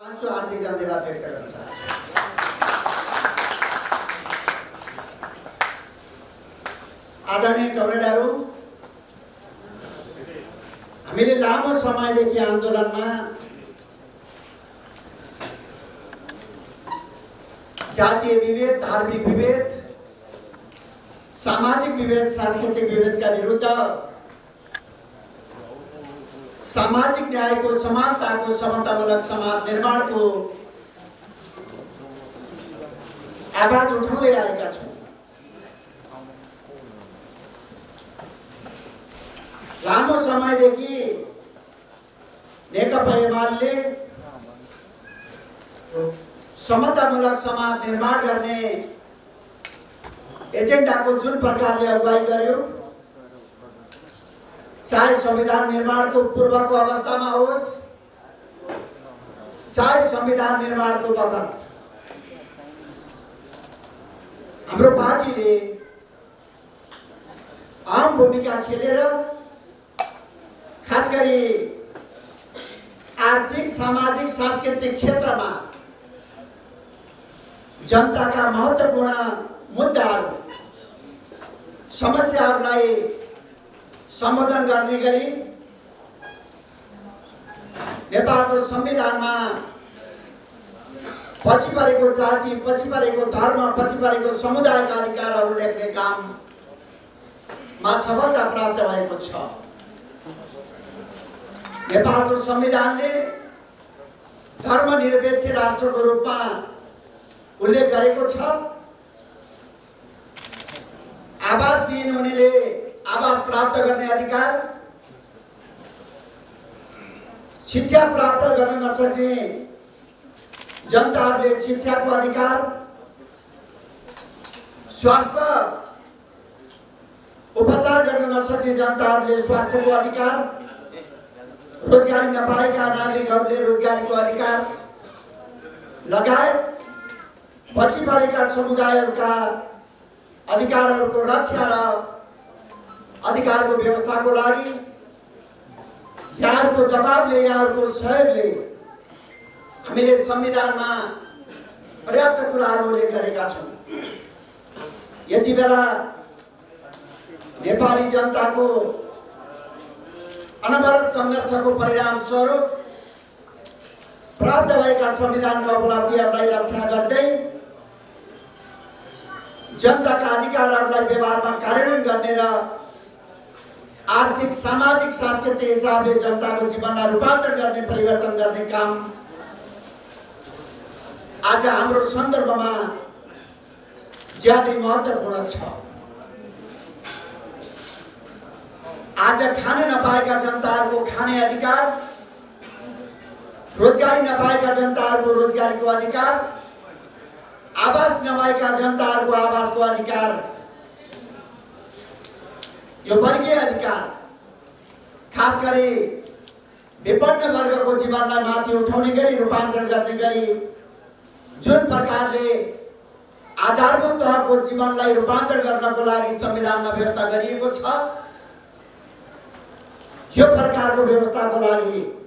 हार्दिक धन्यवाद व्यक्त गर्न चाहन्छु। आदरणीय कमरेडहरू, हामीले लामो समयदेखि आन्दोलनमा जातीय विभेद, धार्मिक विभेद, सामाजिक विभेद, सांस्कृतिक विभेदका विरुद्ध सामाजिक न्यायको, समानताको, समतामूलक समाज निर्माणको आवाज उठाउँदै आएका छौँ। लामो समयदेखि नेकपा एमाले समतामूलक समाज निर्माण गर्ने एजेन्डाको जुन प्रकारले अगुवाई गर्यो, चाहे संविधान निर्माणको पूर्वको अवस्थामा होस्, चाहे संविधान निर्माणको बखत, हाम्रो पार्टीले अहम भूमिका खेलेर खास गरी आर्थिक, सामाजिक, सांस्कृतिक क्षेत्रमा जनताका महत्त्वपूर्ण मुद्दाहरू, समस्याहरूलाई सम्बोधन गर्ने गरी नेपालको संविधानमा पछि परेको जाति, पछि परेको धर्म, पछि परेको समुदायका अधिकारहरू लेख्ने काममा सफलता प्राप्त भएको छ। नेपालको संविधानले धर्मनिरपेक्ष राष्ट्रको रूपमा उल्लेख गरेको छ। आवासविहीन हुनेले आवास प्राप्त गर्ने अधिकार, शिक्षा प्राप्त गर्न नसक्ने जनताहरूले शिक्षाको अधिकार, स्वास्थ्य उपचार गर्न नसक्ने जनताहरूले स्वास्थ्यको अधिकार, रोजगारी नपाएका नागरिकहरूले रोजगारीको अधिकार लगायत पछि परेका समुदायहरूका अधिकारहरूको रक्षा र अधिकारको व्यवस्थाको लागि यहाँहरूको दबावले, यहाँहरूको सहयोगले हामीले संविधानमा पर्याप्त कुराहरू उल्लेख गरेका छौँ। यति बेला नेपाली जनताको अनवरत सङ्घर्षको परिणाम स्वरूप प्राप्त भएका संविधानका उपलब्धिहरूलाई रक्षा गर्दै जनताका अधिकारहरूलाई व्यवहारमा कार्यान्वयन गर्ने र आर्थिक, सामाजिक, सांस्कृतिक हिसाबले जनताको जीवनलाई रूपान्तरण गर्ने, परिवर्तन गर्ने काम आज हाम्रो सन्दर्भमा ज्यादै महत्त्वपूर्ण छ। आज खान नपाएका जनताहरूको खाने अधिकार, रोजगारी नपाएका जनताहरूको रोजगारीको अधिकार, आवास नभएका जनताहरूको आवासको अधिकार, यो वर्गीय अधिकार खास गरी विपन्न वर्गको जीवनलाई माथि उठाउने गरी, रूपान्तरण गर्ने गरी जुन प्रकारले आधारभूत तहको जीवनलाई रूपान्तरण गर्नको लागि संविधानमा व्यवस्था गरिएको छ, यो प्रकारको व्यवस्थाको लागि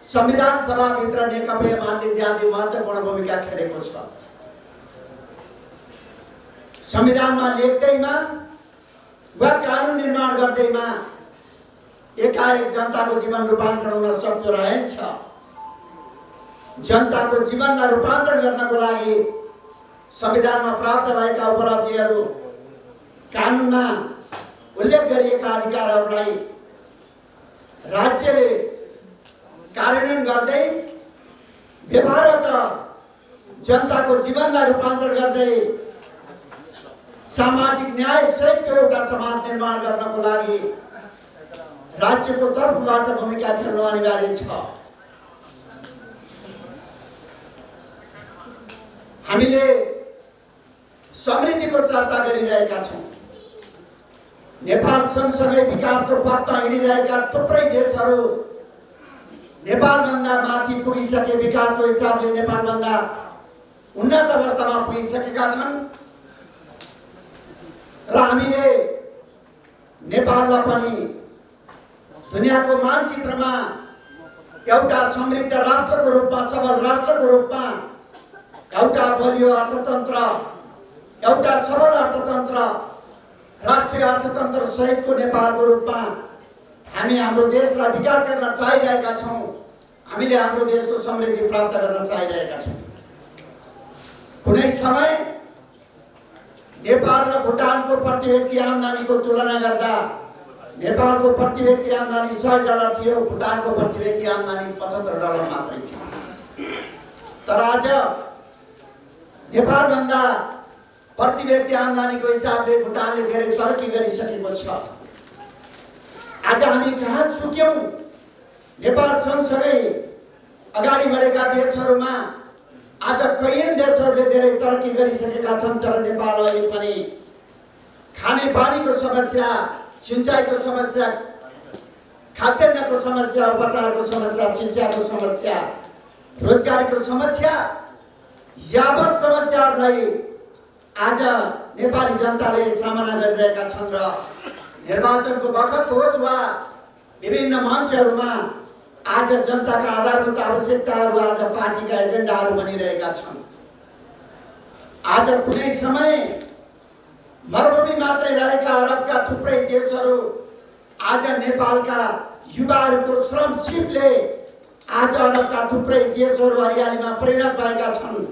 संविधान सभाभित्र नेकपा एमाले ज्यादै महत्त्वपूर्ण भूमिका खेलेको छ। संविधानमा लेख्दैमा वा कानुन निर्माण गर्दैमा एकाएक जनताको जीवन रूपान्तरण हुन सक्दो रहेछ। जनताको जीवनलाई रूपान्तरण गर्नको लागि संविधानमा प्राप्त भएका उपलब्धिहरू, कानुनमा उल्लेख गरिएका अधिकारहरूलाई राज्यले कार्यान्वयन गर्दै व्यवहारत जनताको जीवनलाई रूपान्तरण गर्दै सामाजिक न्याय सहितको एउटा समाज निर्माण गर्नको लागि राज्यको तर्फबाट भूमिका खेल्नु अनिवार्य छ। हामीले समृद्धिको चर्चा गरिरहेका छौँ। नेपाल सँगसँगै विकासको पथमा हिँडिरहेका थुप्रै देशहरू नेपालभन्दा माथि पुगिसके, विकासको हिसाबले नेपालभन्दा उन्नत अवस्थामा पुगिसकेका छन् र हामीले नेपाललाई पनि दुनियाँको मानचित्रमा एउटा समृद्ध राष्ट्रको रूपमा, सबल राष्ट्रको रूपमा, एउटा बलियो अर्थतन्त्र, एउटा सबल अर्थतन्त्र, राष्ट्रिय अर्थतन्त्र सहितको नेपालको रूपमा हामी हाम्रो देशलाई विकास गर्न चाहिरहेका छौँ। हामीले हाम्रो देशको समृद्धि प्राप्त गर्न चाहिरहेका छौँ। कुनै समय नेपाल र भुटानको प्रति व्यक्ति आम्दानीको तुलना गर्दा नेपालको प्रति व्यक्ति आम्दानी $100 थियो, भुटानको प्रति व्यक्ति आम्दानी $75 मात्रै थियो। तर आज नेपालभन्दा प्रति व्यक्ति आम्दानीको हिसाबले भुटानले धेरै तरक्की गरिसकेको छ। आज हामी कहाँ चुक्यौँ? नेपाल सँगसँगै अगाडि बढेका देशहरूमा आज कैयन देशहरूले धेरै तरक्की गरिसकेका छन्, तर नेपाल अहिले पनि खाने पानीको समस्या, सिंचाइको समस्या, खाद्यान्नको समस्या, उपचारको समस्या, शिक्षाको समस्या, रोजगारीको समस्या, यावत समस्याहरूलाई आज नेपाली जनताले सामना गरिरहेका छन्। र निर्वाचनको बखत होस् वा विभिन्न मञ्चहरूमा आज जनताका आधारभूत आवश्यकताहरू आज पार्टीका एजेन्डाहरू बनिरहेका छन्। आज कुनै समय मरुभूमि मात्रै रहेका अरबका थुप्रै देशहरू आज नेपालका युवाहरूको श्रम सिपले आज अरबका थुप्रै देशहरू हरियालीमा परिणत भएका छन्।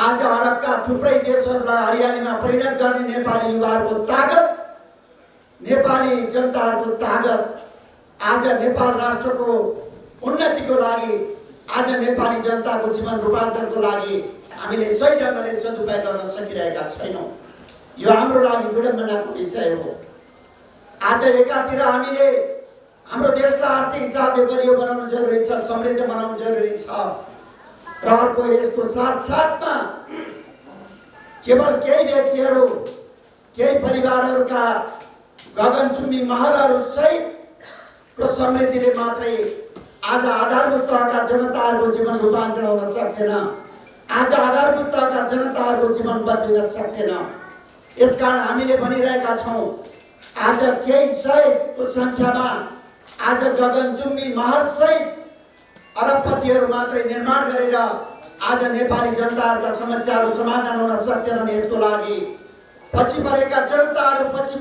आज अरबका थुप्रै देशहरूलाई हरियालीमा परिणत गर्ने नेपाली युवाहरूको तागत, नेपाली जनताहरूको तागत, आज नेपाल राष्ट्रको उन्नतिको लागि, आज नेपाली जनताको जीवन रूपान्तरणको लागि हामीले सही ढङ्गले सदुपयोग गर्न सकिरहेका छैनौँ। यो हाम्रो लागि विडम्बनाको विषय हो। आज एकातिर हामीले हाम्रो देशलाई आर्थिक हिसाबले बलियो बनाउनु जरुरी छ, समृद्ध बनाउनु जरुरी छ, र अर्को यसको साथसाथमा केवल केही व्यक्तिहरू, केही परिवारहरूका गगनचुम्बी महलहरू सहितको समृद्धिले मात्रै आज आधारभूत तहका जनताहरूको जीवन रूपान्तरण हुन सक्दैन। आज आधारभूत तहका जनताहरूको जीवन बदलिन सक्दैन। यसकारण हामीले भनिरहेका छौँ, आज केही सयको सङ्ख्यामा आज गगनचुम्बी महल सहित अरबपतिहरू मात्रै निर्माण गरेर आज नेपाली जनताहरूका समस्याहरू समाधान हुन सक्दैनन्। यसको लागि पछि परेका जनताहरू, पछि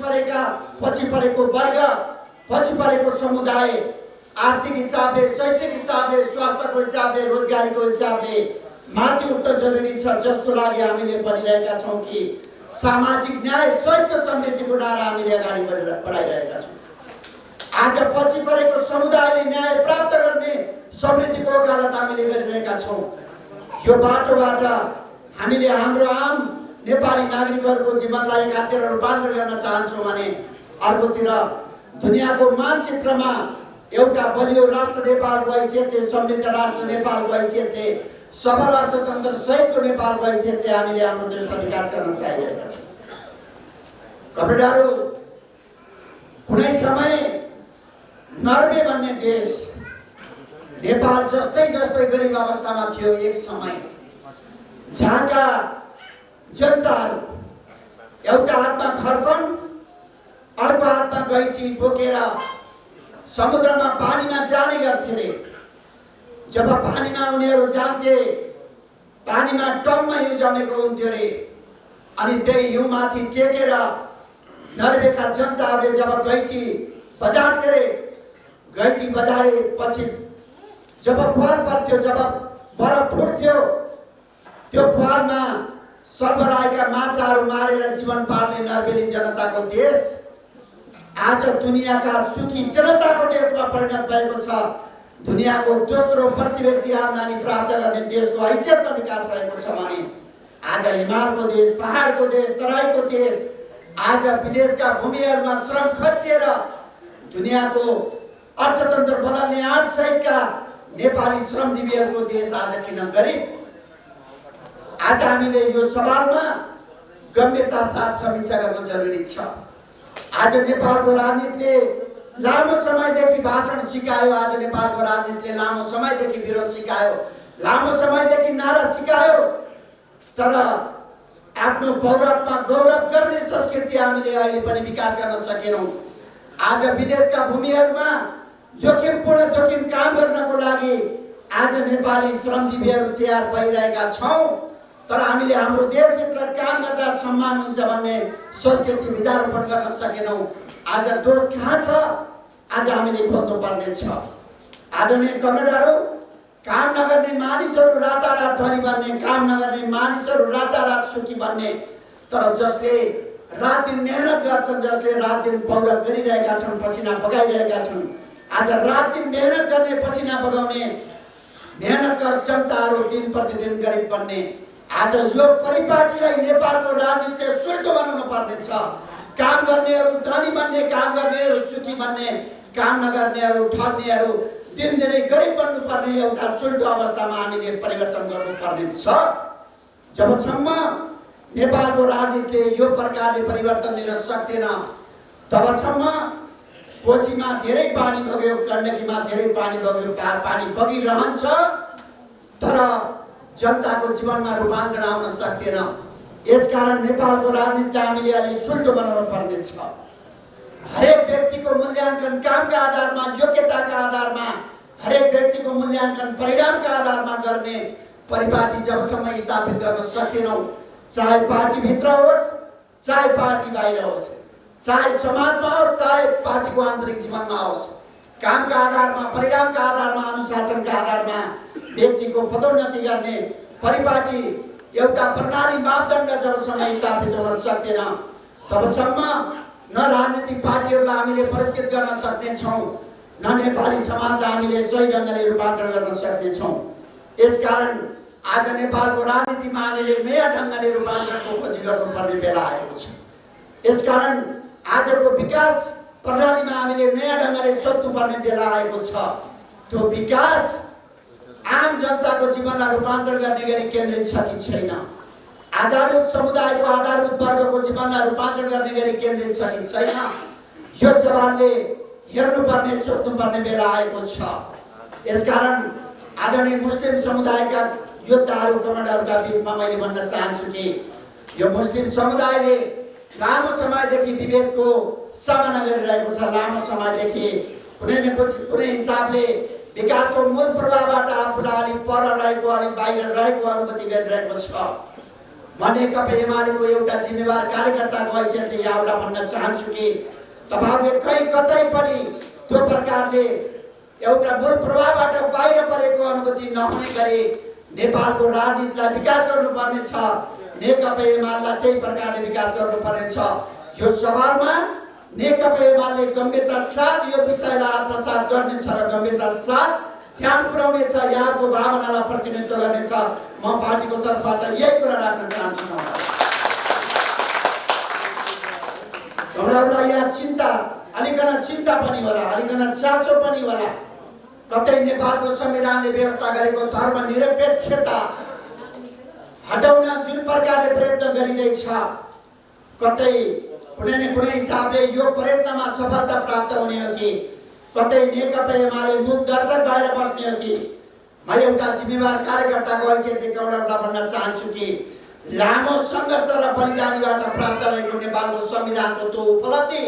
परेको वर्ग, पछि परेको समुदाय आर्थिक हिसाबले, शैक्षिक हिसाबले, स्वास्थ्यको हिसाबले, रोजगारीको हिसाबले माथि उठ्न जरुरी छ, जसको लागि हामीले भनिरहेका छौँ कि सामाजिक न्याय सहितको समृद्धिको नारा हामीले अगाडि बढाइरहेका छौँ। आज पछि परेको समुदायले न्याय प्राप्त गर्ने समृद्धिको वकालत हामीले गरिरहेका छौँ। यो बाटोबाट हामीले हाम्रो आम नेपाली नागरिकहरूको जीवनलाई एकातिर रूपान्तरण गर्न चाहन्छौँ भने अर्कोतिर दुनियाँको मानचित्रमा एउटा बलियो राष्ट्र नेपालको हैसियतले, समृद्ध राष्ट्र नेपालको हैसियतले, सबल अर्थतन्त्र सहितको नेपालको हैसियतले हामीले हाम्रो देशलाई विकास गर्न चाहिरहेका छौँ। कपडाहरू कुनै समय नर्वे भन्ने देश नेपाल जस्तै गरिब अवस्थामा थियो एक समय, जहाँका जनताहरू एउटा हातमा खर्पन, अर्को हातमा गैँटी बोकेर समुद्रमा पानीमा जाने गर्थे रे। जब पानीमा उनीहरू जान्थे, पानीमा टम्म हिउँ जमेको हुन्थ्यो रे, अनि त्यही हिउँमाथि टेकेर नर्वेका जनताहरूले जब गैँटी बजार्थे रे, गैँटी बजारेपछि जब फुवार पर्थ्यो, जब बरफ फुट्थ्यो, त्यो फुवारमा सर्वराएका माछाहरू मारेर जीवन पाल्ने नर्वेली जनताको देश आज दुनियाँका सुखी जनताको देशमा परिणत भएको छ। दुनियाँको दोस्रो प्रति व्यक्ति आम्दानी प्राप्त गर्ने देशको हैसियतमा विकास भएको छ भने आज हिमालको देश, पहाडको देश, तराईको देश आज विदेशका भूमिहरूमा श्रम खर्चिएर दुनियाँको अर्थतन्त्र बनाउने आँट सहितका नेपाली श्रमजीवीहरूको देश आज किन गरिब? आज हामीले यो सवालमा गम्भीरता साथ समीक्षा गर्न जरुरी छ। आज नेपालको राजनीतिले लामो समयदेखि भाषण सिकायो, आज नेपालको राजनीतिले लामो समयदेखि विरोध सिकायो, लामो समयदेखि नारा सिकायो, तर आफ्नो गौरवमा गौरव गर्ने संस्कृति हामीले अहिले पनि विकास गर्न सकेनौँ। आज विदेशका भूमिहरूमा जोखिमपूर्ण जोखिम काम गर्नको लागि आज नेपाली श्रमजीवीहरू तयार भइरहेका छौँ। तर हामीले हाम्रो देशभित्र काम गर्दा सम्मान हुन्छ भन्ने संस्कृति विचारोपण गर्न सकेनौँ। आज दोष कहाँ छ? आज हामीले खोज्नु पर्ने छ। आदरणीय कमरेडहरू, काम नगर्ने मानिसहरू रातारात धनी बन्ने, काम नगर्ने मानिसहरू रातारात सुखी बन्ने। तर जसले रात दिन मेहनत गर्छन्, जसले रात दिन पौरख गरिरहेका छन्, पसिना बगाइरहेका छन्, आज रात दिन मेहनत गर्ने, पसिना बगाउने मेहनतका जनताहरू दिन प्रतिदिन गरिब बन्ने। आज यो परिपाटीलाई नेपालको राजनीतिले सुल्टो बनाउनु पर्ने छ। काम गर्नेहरू धनी बन्ने, काम गर्नेहरू सुखी बन्ने, काम नगर्नेहरू ठग्नेहरू दिनदिनै गरिब बन्नुपर्ने एउटा सुल्टो अवस्थामा हामीले परिवर्तन गर्नुपर्ने छ। जबसम्म नेपालको राजनीतिले यो प्रकारले परिवर्तन लिन सक्दैन तबसम्म कोशीमा धेरै पानी बग्यो, गण्डकीमा धेरै पानी बग्यो, पानी बगिरहन्छ तर जनताको जीवनमा रूपान्तरण आउन सक्दैन। यसकारण नेपालको राजनीतिलाई हामीले अलि सुल्टो बनाउनु पर्ने छ। हरेक व्यक्तिको मूल्याङ्कन कामका आधारमा, योग्यताका आधारमा, हरेक व्यक्तिको मूल्याङ्कन परिणामका आधारमा गर्ने परिपाटी जबसम्म स्थापित गर्न सकेनौँ, चाहे पार्टीभित्र होस्, चाहे पार्टी बाहिर होस्, चाहे समाजमा होस्, चाहे पार्टीको आन्तरिक जीवनमा होस्, कामका आधारमा, परिणामका आधारमा, अनुशासनका आधारमा व्यक्तिको पदोन्नति गर्ने परिपाटी एउटा प्रणाली मापदण्ड जबसम्म स्थापित हुन सक्दैन तबसम्म न राजनीतिक पार्टीहरूलाई हामीले पुरस्कृत गर्न सक्नेछौँ, न नेपाली समाजलाई हामीले सही ढङ्गले रूपान्तरण गर्न सक्नेछौँ। यसकारण आज नेपालको राजनीतिमा हामीले नयाँ ढङ्गले रूपान्तरणको खोजी गर्नुपर्ने बेला आएको छ। यसकारण आजको विकास प्रणालीमा हामीले नयाँ ढङ्गले सोध्नुपर्ने बेला आएको छ। त्यो विकास आम जनताको जीवनलाई रूपान्तरण गर्ने गरी केन्द्रित छ कि छैन, आधारभूत समुदायको आधारभूत वर्गको जीवनलाई रूपान्तरण गर्ने गरी केन्द्रित छ कि छैन, यो सवालले हेर्नुपर्ने सोध्नुपर्ने बेला आएको छ। यसकारण आदरणीय मुस्लिम समुदायका योद्धाहरू कमान्डरहरूका बिचमा मैले भन्न चाहन्छु कि यो मुस्लिम समुदायले लामो समयदेखि विभेदको सामना गरिरहेको छ। लामो समयदेखि कुनै न कुनै हिसाबले विकासको मूल प्रभावबाट आफूलाई अलिक पर रहेको, अलिक बाहिर रहेको अनुभूति गरिरहेको छ। म नेकपा एमालेको एउटा जिम्मेवार कार्यकर्ताको हैसियतले यहाँलाई भन्न चाहन्छु कि तपाईहरुले कहीँ कतै पनि त्यो प्रकारले एउटा मूल प्रभावबाट बाहिर परेको अनुभूति नहुने गरी नेपालको राजनीतिलाई विकास गर्नुपर्ने छ। नेकपा एमालेलाई त्यही प्रकारले विकास गर्नुपर्ने छ। यो सवालमा नेकपा एमाले गम्भीरता साथ यो विषयलाई आत्मसात गर्नेछ र गम्भीरता साथ ध्यान पुर्याउने छ, यहाँको भावनालाई प्रतिनिधित्व गर्नेछ। म पार्टीको तर्फबाट यही कुरा राख्न चाहन्छु। हामीहरूलाई यहाँ अलिकन चिन्ता पनि होला, अलिकन चासो पनि होला। कतै नेपालको संविधानले व्यवस्था गरेको धर्मनिरपेक्षता हटाउन जुन प्रकारले प्रयत्न गरिँदैछ, कतै कुनै न कुनै हिसाबले यो प्रयत्नमा सफलता प्राप्त हुने हो कि कतै नेकपा एमाले मुख दर्शक भएर बस्ने हो कि म एउटा जिम्मेवार कार्यकर्ताको हैसियतले कमरेडलाई भन्न चाहन्छु कि लामो सङ्घर्ष र बलिदानीबाट प्राप्त भएको नेपालको संविधानको त्यो उपलब्धि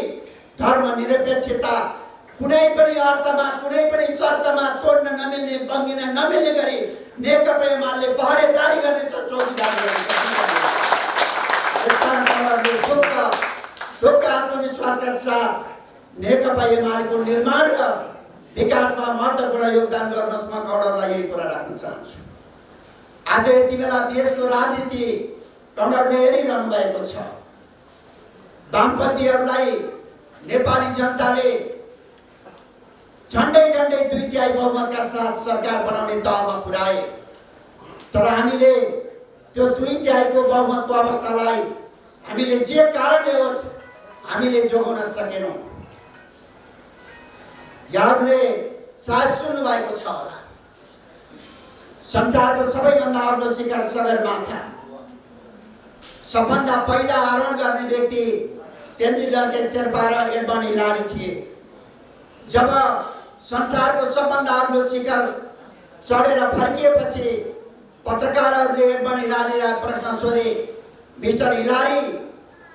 धर्मनिरपेक्षता कुनै पनि अर्थमा, कुनै पनि शर्तमा तोड्न नमिल्ने, बङ्गिन नमिल्ने गरी नेकपा एमाले पहरेदारी गर्नेछ, चौकीदारी गर्नेछ। ढुक्क आत्मविश्वासका साथ नेकपा एमालेको निर्माण र विकासमा महत्त्वपूर्ण योगदान गर्नुहोस्। म कमरेडलाई यही कुरा राख्न चाहन्छु। आज यति बेला देशको राजनीति कमरेडले हेरिरहनु भएको छ। वामपन्थीहरूलाई नेपाली जनताले झन्डै 2/3 बहुमतका साथ सरकार बनाउने तहमा पुर्याए। तर हामीले त्यो 2/3 बहुमतको अवस्थालाई हामीले जे कारणले होस् हामीले जोगाउन सकेनौँ। यहाँहरूले सायद सुन्नु भएको छ होला, संसारको सबैभन्दा अग्लो शिखर सगरमाथा, सबभन्दा पहिला आरोहण गर्ने व्यक्ति तेन्जिङ नोर्गे शेर्पा र एडमन्ड हिलारी थिए। जब संसारको सबभन्दा अग्लो शिखर चढेर फर्किएपछि पत्रकारहरूले एडमन्ड हिलारीलाई प्रश्न सोधे, मिस्टर हिलारी,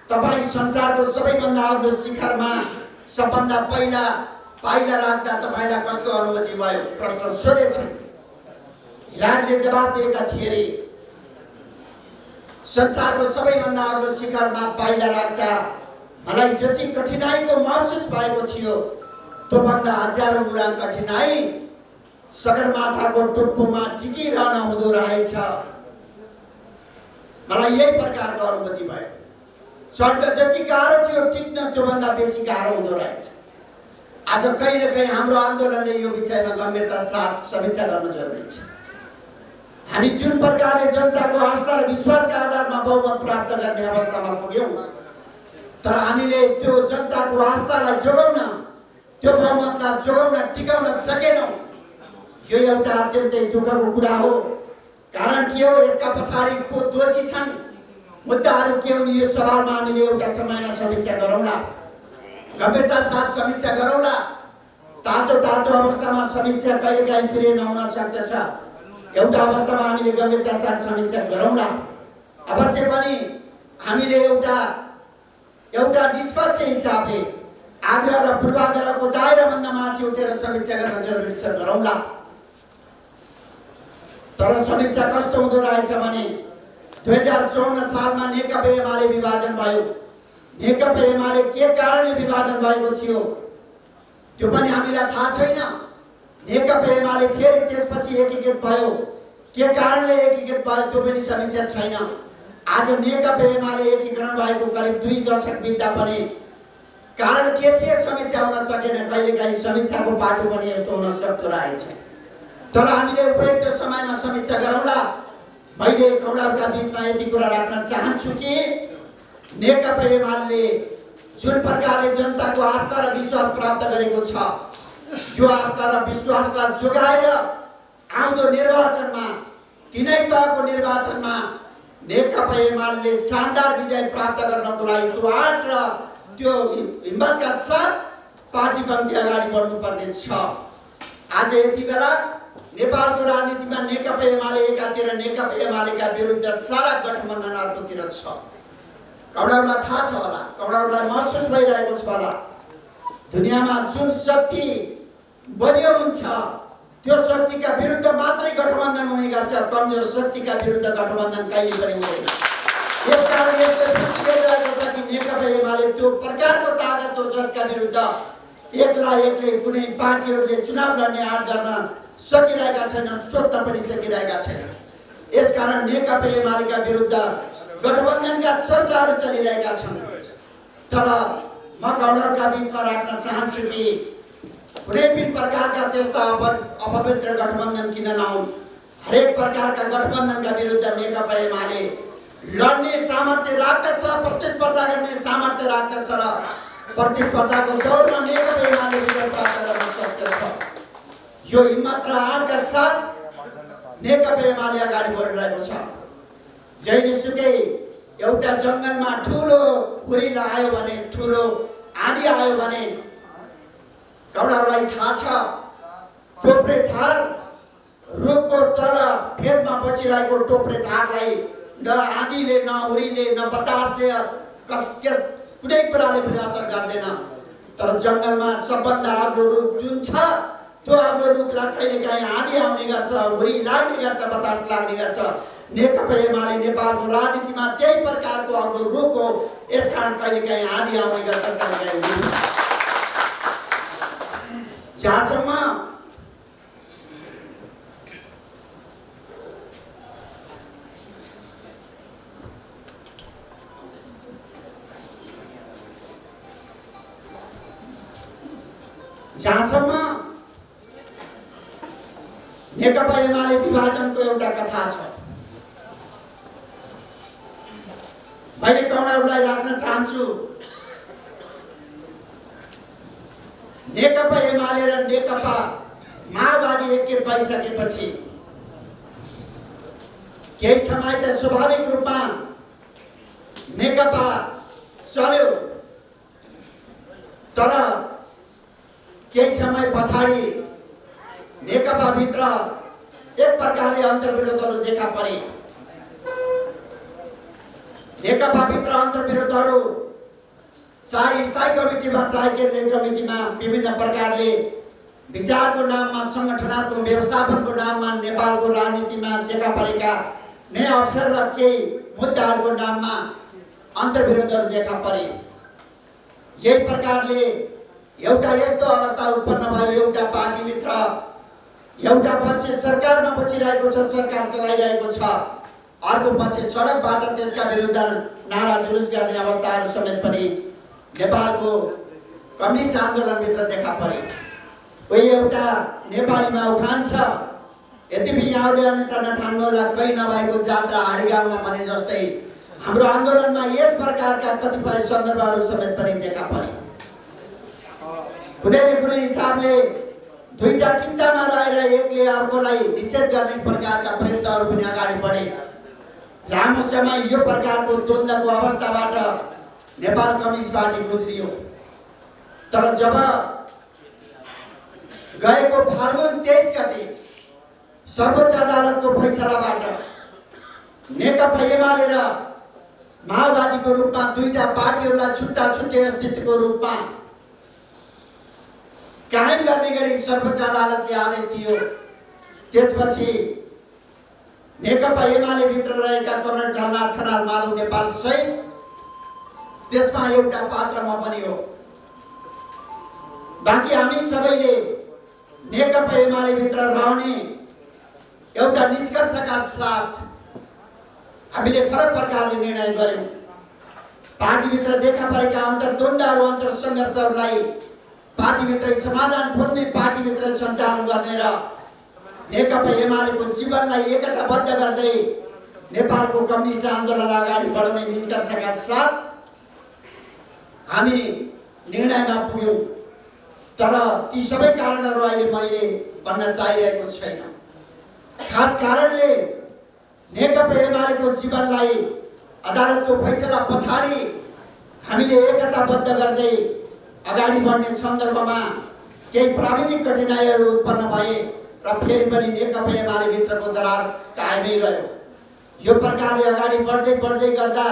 तपाईँ संसारको सबैभन्दा अग्लो शिखरमा सबभन्दा पहिला पाइला राख्दा तपाईलाई कस्तो अनुभूति भयो प्रश्न सोधेछन्। हिलारीले जवाफ दिएका थिए रे, संसारको सबैभन्दा अग्लो शिखरमा पाइला राख्दा मलाई जति कठिनाइको महसुस भएको थियो त्योभन्दा हजारौं गुणा कठिनाइ सगरमाथाको टुप्पोमा टिकिरहन हुँदो रहेछ। मलाई यही प्रकारको अनुभूति भयो। स्वर्ग जति गाह्रो थियो टिक्न त्योभन्दा बेसी गाह्रो हुँदो रहेछ। आज कहीँ न कहीँ हाम्रो आन्दोलनले यो विषयमा गम्भीरता साथ समीक्षा गर्न जरुरी छ। हामी जुन प्रकारले जनताको आस्था र विश्वासका आधारमा बहुमत प्राप्त गर्ने अवस्थामा पुग्यौं, तर हामीले त्यो जनताको आस्थालाई जोगाउन, त्यो बहुमतलाई जोगाउन टिकाउन सकेनौं। यो एउटा अत्यन्तै दुःखको कुरा हो। कारण के हो? यसका पछाडि को दोषी छन्, मुद्दाहरू के हुन्? यो सवालमा हामीले एउटा समयमा समीक्षा गरौँला, गम्भीरता साथ समीक्षा गरौँला। तातो अवस्थामा समीक्षा कहिलेकाहीँ प्रिय नहुन सक्दछ। एउटा अवस्थामा हामीले गम्भीरता साथ समीक्षा गरौँला। अवश्य पनि हामीले एउटा निष्पक्ष हिसाबले आग्रह र पूर्वाग्रहको दायराभन्दा माथि उठेर समीक्षा गर्न जरुरी छ, गरौँला। तर समीक्षा कस्तो हुँदो रहेछ भने 2054 सालमा नेकपा एमाले विभाजन भयो। नेकपा एमाले के कारणले विभाजन भएको थियो त्यो पनि हामीलाई थाहा छैन। नेकपा एमाले फेरि त्यसपछि एकीकृत भयो, के कारणले एकीकृत भयो त्यो पनि समीक्षा छैन। आज नेकपा एमाले एकीकरण भएको करिब 2 दशक बित्दा पनि कारण के थिए समीक्षा हुन सकेन। कहिलेकाहीँ समीक्षाको बाटो पनि यस्तो हुन सक्दो रहेछ। तर हामीले उपयुक्त समयमा समीक्षा गरौँला। मैले कौडाहरूका बीचमा यति कुरा राख्न चाहन्छु कि नेकपा एमाले जुन प्रकारले जनताको आस्था र विश्वास प्राप्त गरेको छ, जो आस्था र विश्वासलाई जोगाएर आउँदो निर्वाचनमा, तीनै तहको निर्वाचनमा नेकपा एमाले शानदार विजय प्राप्त गर्नको लागि त्यो आँट र त्यो हिम्मतका साथ पार्टी पङ्क्ति अगाडि बढ्नुपर्ने छ। आज यति बेला नेपालको राजनीतिमा नेकपा एमाले एकातिर, नेकपा एमालेका विरुद्ध सारा गठबन्धन अर्कोतिर छ। कौडाहरूलाई थाहा छ होला, कौडाहरूलाई महसुस भइरहेको छ होला। दुनियाँमा जुन शक्ति बलियो हुन्छ त्यो शक्तिका विरुद्ध मात्रै गठबन्धन हुने गर्छ, कमजोर शक्तिका विरुद्ध गठबन्धन कहिले पनि हुँदैन। यसकारण यसले सूचित गरिरहेको छ कि नेकपा एमाले त्यो प्रकारको ताकत हो जसका विरुद्ध एक्लै कुनै पार्टीहरूले चुनाव लड्ने आँट गर्न सकिरहेका छैनन्, सोध्न पनि सकिरहेका छैनन्। यसकारण नेकपा एमालेका विरुद्ध गठबन्धनका चर्चाहरू चलिरहेका छन्। तर म कौडाहरूका बीचमा राख्न चाहन्छु कि कुनै पनि प्रकारका त्यस्ता अपवित्र गठबन्धन किन नहुन्। हरेक प्रकारका गठबन्धनका विरुद्ध नेकपा एमाले लड्ने सामर्थ्य राख्दछ, प्रतिस्पर्धा गर्ने सामर्थ्य राख्दछ र प्रतिस्पर्धाको दौरमा नेकपा एमाले विजय प्राप्त गर्न सक्दछ। यो हिम्मत र आँटका साथ नेकपा एमाले अगाडि बढिरहेको छ। जहिलेसुकै एउटा जङ्गलमा ठुलो हुरी आयो भने, ठुलो आँधी आयो भने कौडाहरूलाई थाहा छ, टोप्रे झार रुखको तल फेदमा बसिरहेको टोप्रे झारलाई न आँधीले, न हुरीले, न बतासले, कुनै कुराले पनि असर गर्दैन। तर जङ्गलमा सबभन्दा अग्लो रुख जुन छ त्यो अग्लो रुखलाई कहिलेकाहीँ आँधी आउने गर्छ, हुरी लाग्ने गर्छ, बतास लाग्ने गर्छ। नेकपा एमाले नेपालको राजनीतिमा त्यही प्रकारको अग्लो रुख हो। यसकारण कहिलेकाहीँ आँधी आउने गर्छ, कहिलेकाहीँ जहाँसम्म नेकपा एमाले विभाजनको एउटा कथा छ। मैले कौडाहरूलाई राख्न चाहन्छु। नेकपा एमाले र नेकपा माओवादी एकीकृत भइसकेपछि केही समय त स्वाभाविक रूपमा नेकपा चल्यो, तर केही समय पछाडि नेकपा भित्र एक प्रकारले अन्तर्विरोधहरू देखा परे। नेकपा भित्र अन्तर्विरोधहरू चाहे स्थायी कमिटीमा चाहे केन्द्रीय कमिटीमा विभिन्न प्रकारले विचारको नाममा संगठनात्मक व्यवस्थापनको नाममा नेपालको राजनीतिमा देखा परेका नयाँ अवसर र केही मुद्दाहरूको नाममा अन्तर्विरोधहरू देखा परे। यही प्रकारले एउटा यस्तो अवस्था उत्पन्न भयो, एउटा पार्टीभित्र एउटा पक्ष सरकारमा बसिरहेको छ, सरकार चलाइरहेको छ, अर्को पक्ष सडकबाट त्यसका विरुद्ध नारा जुलुस गर्ने अवस्थाहरू समेत पनि नेपालको कम्युनिस्ट आन्दोलनभित्र देखा परे। कोही एउटा नेपालीमा उखान छ, यद्यपि यहाँहरूले अन्यत्र नठान्नुहोला, कहीँ नभएको जात्रा हाडीगाउँमा भने जस्तै हाम्रो आन्दोलनमा यस प्रकारका कतिपय सन्दर्भहरू समेत पनि देखा परे। कुनै न कुनै हिसाबले दुईटा किन्तामा रहेर एकले अर्कोलाई निषेध गर्ने प्रकारका प्रयत्नहरू पनि अगाडि बढे। लामो समय यो प्रकारको द्वन्द्वको अवस्थाबाट नेपाल कम्युनिस्ट पार्टी गुज्रियो। तर जब गएको फाल्गुन 23 गते सर्वोच्च अदालतको फैसलाबाट नेकपा एमाले र माओवादीको रूपमा दुईटा पार्टीहरूलाई छुट्टा छुट्टै अस्तित्वको रूपमा कायम गर्ने गरी सर्वोच्च अदालतले आदेश दियो। त्यसपछि नेकपा एमाले भित्र रहेका कर्णेल झलनाथ खनाल, माधव नेपाल सहित त्यसमा एउटा पात्रमा बन्यो। बाँकी हामी सबैले नेकपा एमाले भित्र रहने एउटा निष्कर्षका साथ हामीले फरक प्रकारले निर्णय गर्यौं। पार्टीभित्र देखा परेका अन्तर्द्वन्द्वहरू, अन्तर्सङ्घर्षहरूलाई पार्टीभित्रै समाधान खोज्ने, पार्टीभित्रै सञ्चालन गर्ने र नेकपा एमालेको जीवनलाई एकताबद्ध गर्दै नेपालको कम्युनिस्ट आन्दोलन अगाडि बढाउने निष्कर्षका साथ हामी निर्णयमा पुग्यौं। तर ती सबै कारणहरू अहिले मैले भन्न चाहिरहेको छैन। खास कारणले नेकपा एमालेको जीवनलाई अदालतको फैसला पछाडि हामीले एकताबद्ध गर्दै अगाडि बढ्ने सन्दर्भमा केही प्राविधिक कठिनाइहरू उत्पन्न भए र फेरि पनि नेकपा एमाले भित्रको दरार कायमै रह्यो। यो प्रकारले अगाडि बढ्दै बढ्दै गर्दा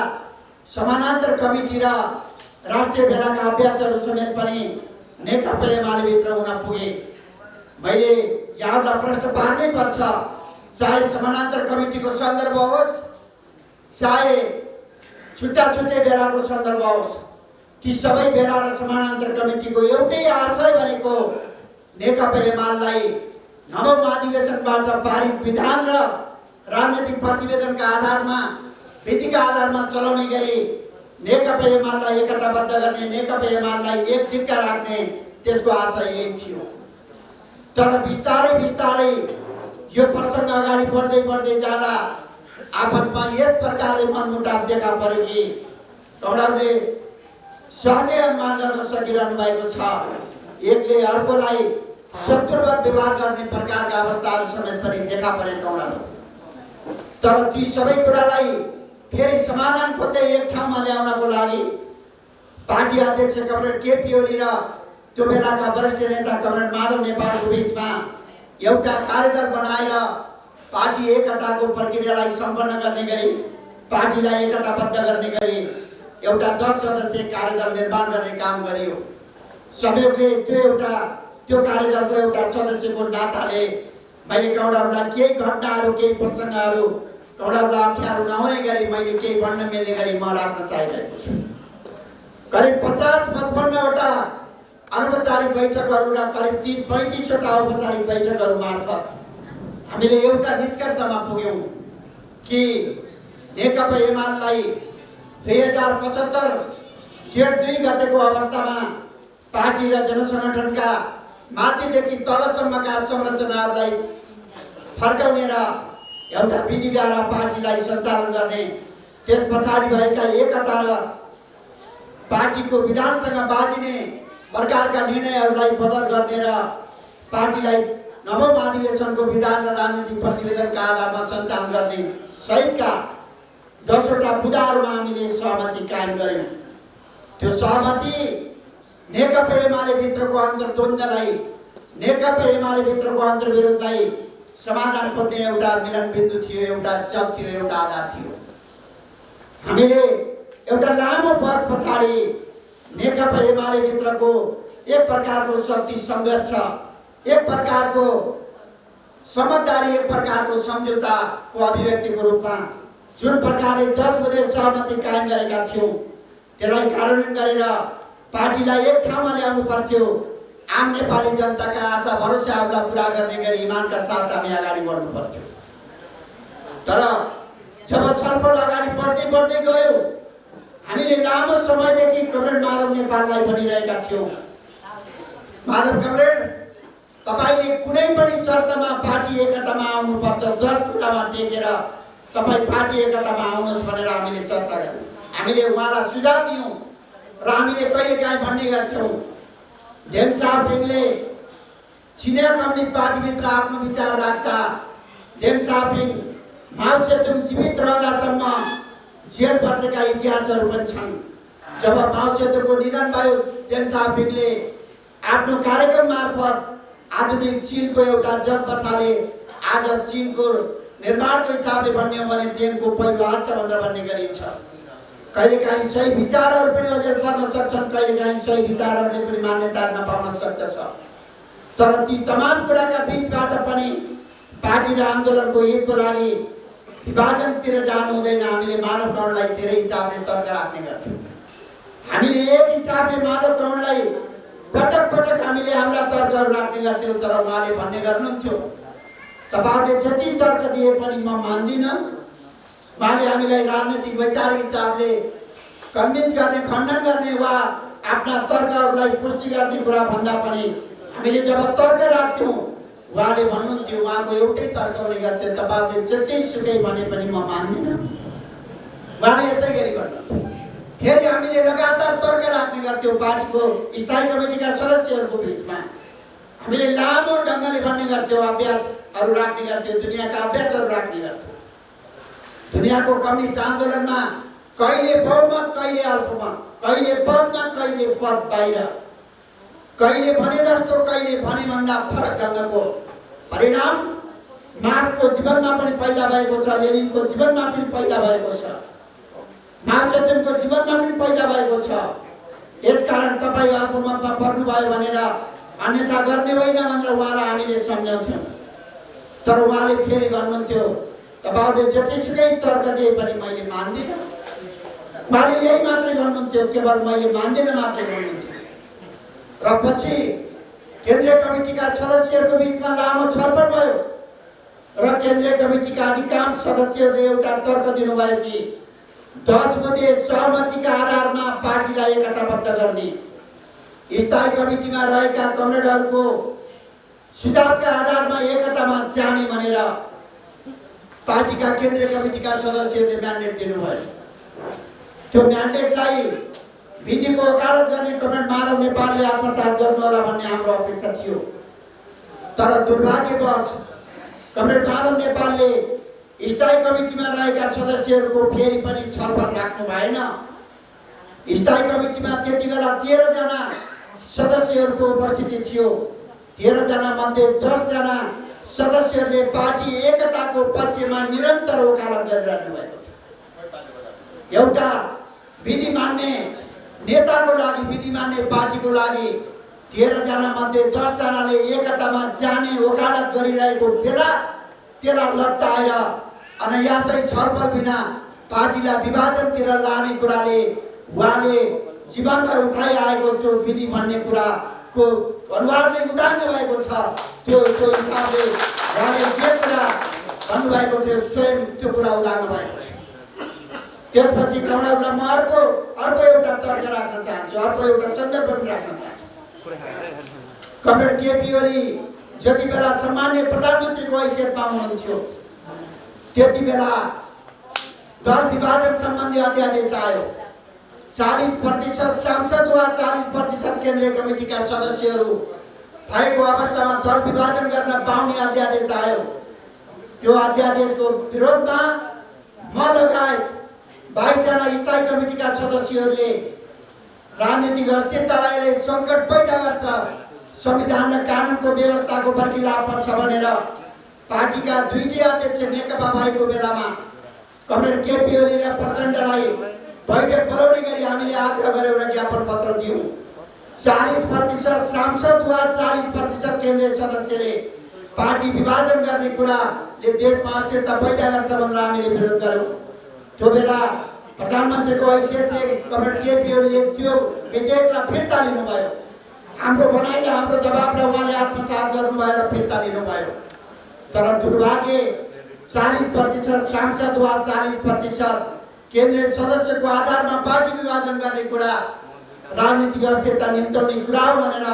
समानान्तर कमिटी र राष्ट्रिय बेलाका अभ्यासहरू समेत पनि नेकपा एमाले भित्र हुन पुगे। मैले यहाँलाई प्रश्न पार्नै पर्छ, चाहे समानान्तर कमिटीको सन्दर्भ होस्, चाहे छुट्टा छुट्टै बेलाको सन्दर्भ होस्, ती सबै बेला र समानान्तर कमिटीको एउटै आशय भनेको नेकपा एमालेलाई नवौं महाधिवेशनबाट पारित विधान र राजनीतिक प्रतिवेदनका आधारमा, विधिका आधारमा चलाउने गरी नेकपा एमालेलाई एकताबद्ध गर्ने, नेकपा एमालेलाई एक टिक्का राख्ने, त्यसको आशय यही थियो। तर बिस्तारै बिस्तारै यो प्रसङ्ग अगाडि बढ्दै बढ्दै जाँदा आपसमा यस प्रकारले मनमुटाव देखा पर्यो कि कौडाहरूले सहजै अनुमान गर्न सकिरहनु भएको छ। एकले अर्कोलाई शत्रुवत व्यवहार गर्ने प्रकारका अवस्थाहरू समेत पनि देखा परे कौडाहरू। तर ती सबै कुरालाई फेरि समाधान खोज्दै एक ठाउँमा ल्याउनको लागि पार्टी अध्यक्ष कमरेड केपी ओली र त्यो बेलाका वरिष्ठ नेता कमरेड माधव नेपालको बीचमा एउटा कार्यदल बनाएर पार्टी एकताको प्रक्रियालाई सम्पन्न गर्ने गरी, पार्टीलाई एकताबद्ध गर्ने गरी एउटा 10 सदस्यीय कार्यदल निर्माण गर्ने काम गरियो। सहयोगले त्यो कार्यदलको एउटा सदस्यको नाताले मैले कौडाहरूलाई केही घटनाहरू, केही प्रसङ्गहरू कौडाहरूलाई अप्ठ्यारो नहुने गरी मैले केही भन्न मिल्ने गरी म राख्न चाहिरहेको छु। करिब 50-55वटा अनौपचारिक बैठकहरू र करिब 30-35वटा औपचारिक बैठकहरू मार्फत हामीले एउटा निष्कर्षमा पुग्यौं कि नेकपा एमालेलाई 2075 जेठ 2 गतेको अवस्थामा पार्टी र जनसङ्गठनका माथिदेखि तलसम्मका संरचनाहरूलाई फर्काउने र एउटा विधिद्वारा पार्टीलाई सञ्चालन गर्ने, त्यस पछाडि भएका एकता र पार्टीको विधानसँग बाजिने प्रकारका निर्णयहरूलाई बदल गर्ने र पार्टीलाई नवौं महाधिवेशनको विधान र राजनीतिक प्रतिवेदनका आधारमा सञ्चालन गर्ने सहितका 10वटा मुद्दाहरूमा हामीले सहमति कायम गर्यौं। त्यो सहमति नेकपा एमाले भित्रको अन्तर्द्वन्द्वलाई, नेकपा एमाले भित्रको अन्तर्विरोधलाई समाधान खोज्ने एउटा मिलन बिन्दु थियो, एउटा चक थियो, एउटा आधार थियो। हामीले एउटा लामो बस पछाडि नेकपा एमाले भित्रको एक प्रकारको शक्ति सङ्घर्ष, एक प्रकारको समझदारी, एक प्रकारको सम्झौताको अभिव्यक्तिको रूपमा जुन प्रकारले 10 बुँदे सहमति कायम गरेका थियौँ त्यसलाई कार्यान्वयन गरेर पार्टीलाई एक ठाउँमा ल्याउनु पर्थ्यो। आम नेपाली जनताका आशा भरोसाहरूलाई पुरा गर्ने गरी इमानका साथ हामी अगाडि बढ्नु पर्थ्यो। तर जब छलफल अगाडि बढ्दै गयो, हामीले लामो समयदेखि कमरेड माधव नेपाललाई भनिरहेका थियौँ, माधव कमरेड, तपाईले कुनै पनि शर्तमा पार्टी एकतामा आउनुपर्छ, 10 बुँदामा टेकेर तपाईँ पार्टी एकतामा आउनुहोस् भनेर हामीले चर्चा गऱ्यौँ। हामीले उहाँलाई सुझाव दियौँ र हामीले कहिलेकाहीँ भन्ने गर्थ्यौँ, देन सापिङले चिनिया कम्युनिस्ट पार्टीभित्र आफ्नो विचार राख्दा देन सापिङ माओ सेतुङ जीवित रहँदासम्म जेल बसेका इतिहासहरू पनि छन्। जब माओ सेतुङको निधन भयो, देन सापिङले आफ्नो कार्यक्रम मार्फत आधुनिक चीनको एउटा जग बचाले आज चीनको निर्माणको हिसाबले भन्ने हो भने देङको पहिलो हात छ भनेर भन्ने गरिन्छ। कहिलेकाहीँ सही विचारहरू पनि अझै पर्न सक्छन्, कहिलेकाहीँ सही विचारहरूले पनि मान्यता नपाउन सक्दछ। तर ती तमाम कुराका बीचबाट पनि पार्टी र आन्दोलनको हितको लागि विभाजनतिर जानु हुँदैन। हामीले माधव कौरलाई धेरै हिसाबले तर्क राख्ने गर्थ्यौँ। हामीले एक हिसाबले माधव कौरलाई पटक पटक हामीले हाम्रा तर्कहरू राख्ने गर्थ्यौँ। तर उहाँले भन्ने गर्नुहुन्थ्यो, तपाईहरुले जति तर्क दिए पनि म मान्दिनँ। उहाँले हामीलाई राजनीतिक वैचारिक हिसाबले कन्भिन्स गर्ने, खण्डन गर्ने वा आफ्ना तर्कहरूलाई पुष्टि गर्ने कुरा भन्दा पनि हामीले जब तर्क राख्थ्यौँ, उहाँले भन्नुहुन्थ्यो, उहाँको एउटै तर्क पनि गर्थ्यो, तपाईहरुले जति सुकै भने पनि म मान्दिनँ। उहाँले यसै गरी गर्नुहुन्थ्यो। फेरि हामीले लगातार तर्क राख्ने गर्थ्यौँ पार्टीको स्थायी कमिटीका सदस्यहरूको बिचमा। हामीले लामो ढङ्गले भन्ने गर्थ्यौँ, अभ्यासहरू राख्ने गर्थ्यौँ, दुनियाँका अभ्यासहरू राख्ने गर्थ्यौँ। दुनियाँको कम्युनिस्ट आन्दोलनमा कहिले बहुमत, कहिले अल्पमत, कहिले पदमा, कहिले पद बाहिर, कहिले भने जस्तो, कहिले भने भन्दा फरक ढङ्गको परिणाम मार्क्सको जीवनमा पनि पैदा भएको छ, लेनिनको जीवनमा पनि पैदा भएको छ, माओ सेतुङको जीवनमा पनि पैदा भएको छ। यसकारण तपाईँ अल्पमतमा पर्नुभयो भनेर अन्यथा गर्ने होइन भनेर उहाँलाई हामीले सम्झाउँथ्यौँ। तर उहाँले फेरि भन्नुहुन्थ्यो, तपाईहरुले जतिसुकै तर्क दिए पनि मैले मान्दिनँ। उहाँले यही मात्रै भन्नुहुन्थ्यो, केवल मैले मान्दिनँ मात्रै भन्नुहुन्थ्यो। र पछि केन्द्रीय कमिटीका सदस्यहरूको बिचमा लामो छलफल भयो र केन्द्रीय कमिटीका अधिकांश सदस्यहरूले एउटा तर्क दिनुभयो कि 10 बुँदे सहमतिका आधारमा पार्टीलाई एकताबद्ध गर्ने, स्थायी कमिटीमा रहेका कमरेडहरूको सुझावका आधारमा एकतामा जाने भनेर पार्टीका केन्द्रीय कमिटीका सदस्यहरूले म्यान्डेट दिनुभयो। त्यो म्यान्डेटलाई विधिको वकालत गर्ने कमरेड माधव नेपालले आत्मसात गर्नुहोला भन्ने हाम्रो अपेक्षा थियो। तर दुर्भाग्यवश कमरेड माधव नेपालले स्थायी कमिटीमा रहेका सदस्यहरूको फेरि पनि छलफल राख्नु भएन। स्थायी कमिटीमा त्यति बेला 13 जना सदस्यहरूको उपस्थिति थियो। 13 जना मध्ये 10 जना सदस्यहरूले पार्टी एकताको पक्षमा निरन्तर वकालत गरिरहनु भएको थियो। एउटा विधि मान्ने नेताको लागि, विधि मान्ने पार्टीको लागि 13 जना मध्ये 10 जनाले एकतामा जाने वकालत गरिरहेको बेला त्यसलाई लत्ताएर अनायासै छलफल बिना पार्टीलाई विभाजनतिर लाने कुराले उहाँले जीवनमा उठाइआएको त्यो विधि भन्ने कुराको अनुहार नै उदाहरण भएको छ। त्यो हिसाबले उहाँले जे कुरा भन्नुभएको थियो स्वयं त्यो कुरा उदाहरण भएको छ। त्यसपछि कमरेडलाई म अर्को एउटा तर्क राख्न चाहन्छु, अर्को एउटा सन्दर्भ पनि राख्न चाहन्छु। कमरेड केपी ओली जति बेला सामान्य प्रधानमन्त्रीको हैसियतमा हुनुहुन्थ्यो, त्यति बेला दल विभाजन सम्बन्धी अध्यादेश आयो। 40% सांसद वा 40% केन्द्रीय कमिटीका सदस्यहरू भएको अवस्थामा दल विभाजन गर्न पाउने अध्यादेश आयो। त्यो अध्यादेशको विरोधमा म लगायत 22 जना स्थायी कमिटीका सदस्यहरूले राजनीतिक अस्थिरतालाई सङ्कट पैदा गर्छ, संविधान र कानुनको व्यवस्थाको बर्खिलाप छ भनेर पार्टीका दुईटै अध्यक्ष नेकपा भएको बेलामा कमरेड केपी ओली र प्रचण्डलाई बैठक बोलाउने गरी हामीले आग्रह गरेर एउटा ज्ञापन पत्र दियौं। 40% सांसद वा 40% केन्द्रीय सदस्यले पार्टी विभाजन गर्ने कुराले देशमा अस्थिरता पैदा गर्छ भनेर हामीले विरोध गर्यौं। त्यो बेला प्रधानमन्त्रीको हैसियतले कमरेड केपी ओलीले त्यो विधेयकलाई फिर्ता लिनुभयो। हाम्रो भनाइले हाम्रो दबावलाई उहाँले आत्मसात गर्नुभयो र फिर्ता लिनुभयो। तर दुर्भाग्य 40% सांसद वा 40% केन्द्रीय सदस्यको आधारमा पार्टी विभाजन गर्ने कुरा राजनीतिक अस्थिरता निम्त्याउने कुरा हो भनेर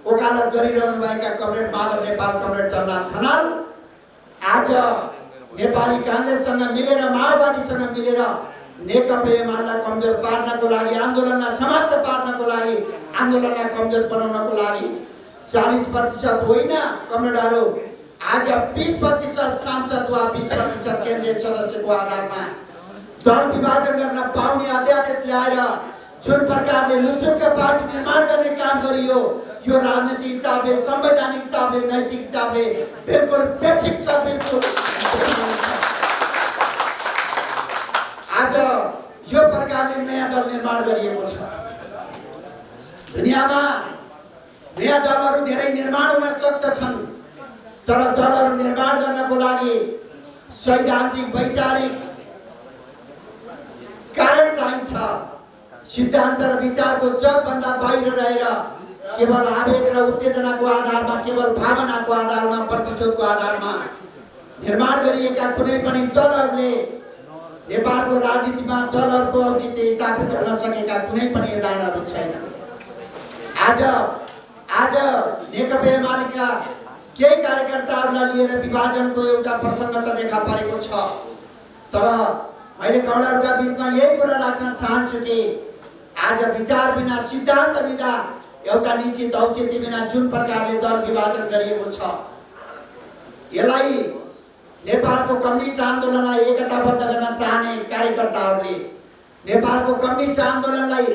वकालत गरिरहनुभएका कमरेड माधव नेपाल, कमरेड चन्द्रनाथ खनाल आज नेपाली कांग्रेससँग मिलेर, माओवादीसँग मिलेर नेकपा एमालेलाई कमजोर पार्नको लागि, आन्दोलनलाई समाप्त पार्नको लागि, आन्दोलनलाई कमजोर बनाउनको लागि 40% होइन कमरेडहरू, आज 20% सांसद वा 20% केन्द्रीय सदस्यको आधारमा दल विभाजन गर्न पाउने अध्यादेश ल्याएर जुन प्रकारले लुचुक्क पार्टी निर्माण गर्ने काम गरियो, यो राजनीतिक हिसाबले, संवैधानिक हिसाबले, नैतिक हिसाबले बिल्कुल बेठिक छ। बिल्कुल आज यो प्रकारले नयाँ दल निर्माण गरिएको छ। दुनियाँमा नयाँ दलहरू धेरै निर्माण हुन सक्दछन्, तर दलहरू निर्माण गर्नको लागि सैद्धान्तिक, वैचारिक कारण चाहिन्छ। सिद्धान्त र विचारको जगभन्दा बाहिर रहेर केवल आवेग र उत्तेजनाको आधारमा, केवल भावनाको आधारमा, प्रतिशोधको आधारमा निर्माण गरिएका कुनै पनि दलहरूले नेपालको राजनीतिमा दलहरूको औचित्य स्थापित गर्न सकेका कुनै पनि उदाहरणहरू छैन। आज नेकपा एमालेका केही कार्यकर्ताहरूलाई लिएर विभाजनको एउटा प्रसङ्ग त देखा परेको छ। तर मैले कमरेडहरूका बीचमा यही कुरा राख्न चाहन्छु कि आज विचार बिना, सिद्धान्त बिना, एउटा निश्चित औचित्य बिना जुन प्रकारले दल विभाजन गरिएको छ, यसलाई नेपालको कम्युनिस्ट आन्दोलनलाई एकताबद्ध गर्न चाहने कार्यकर्ताहरूले, नेपालको कम्युनिस्ट आन्दोलनलाई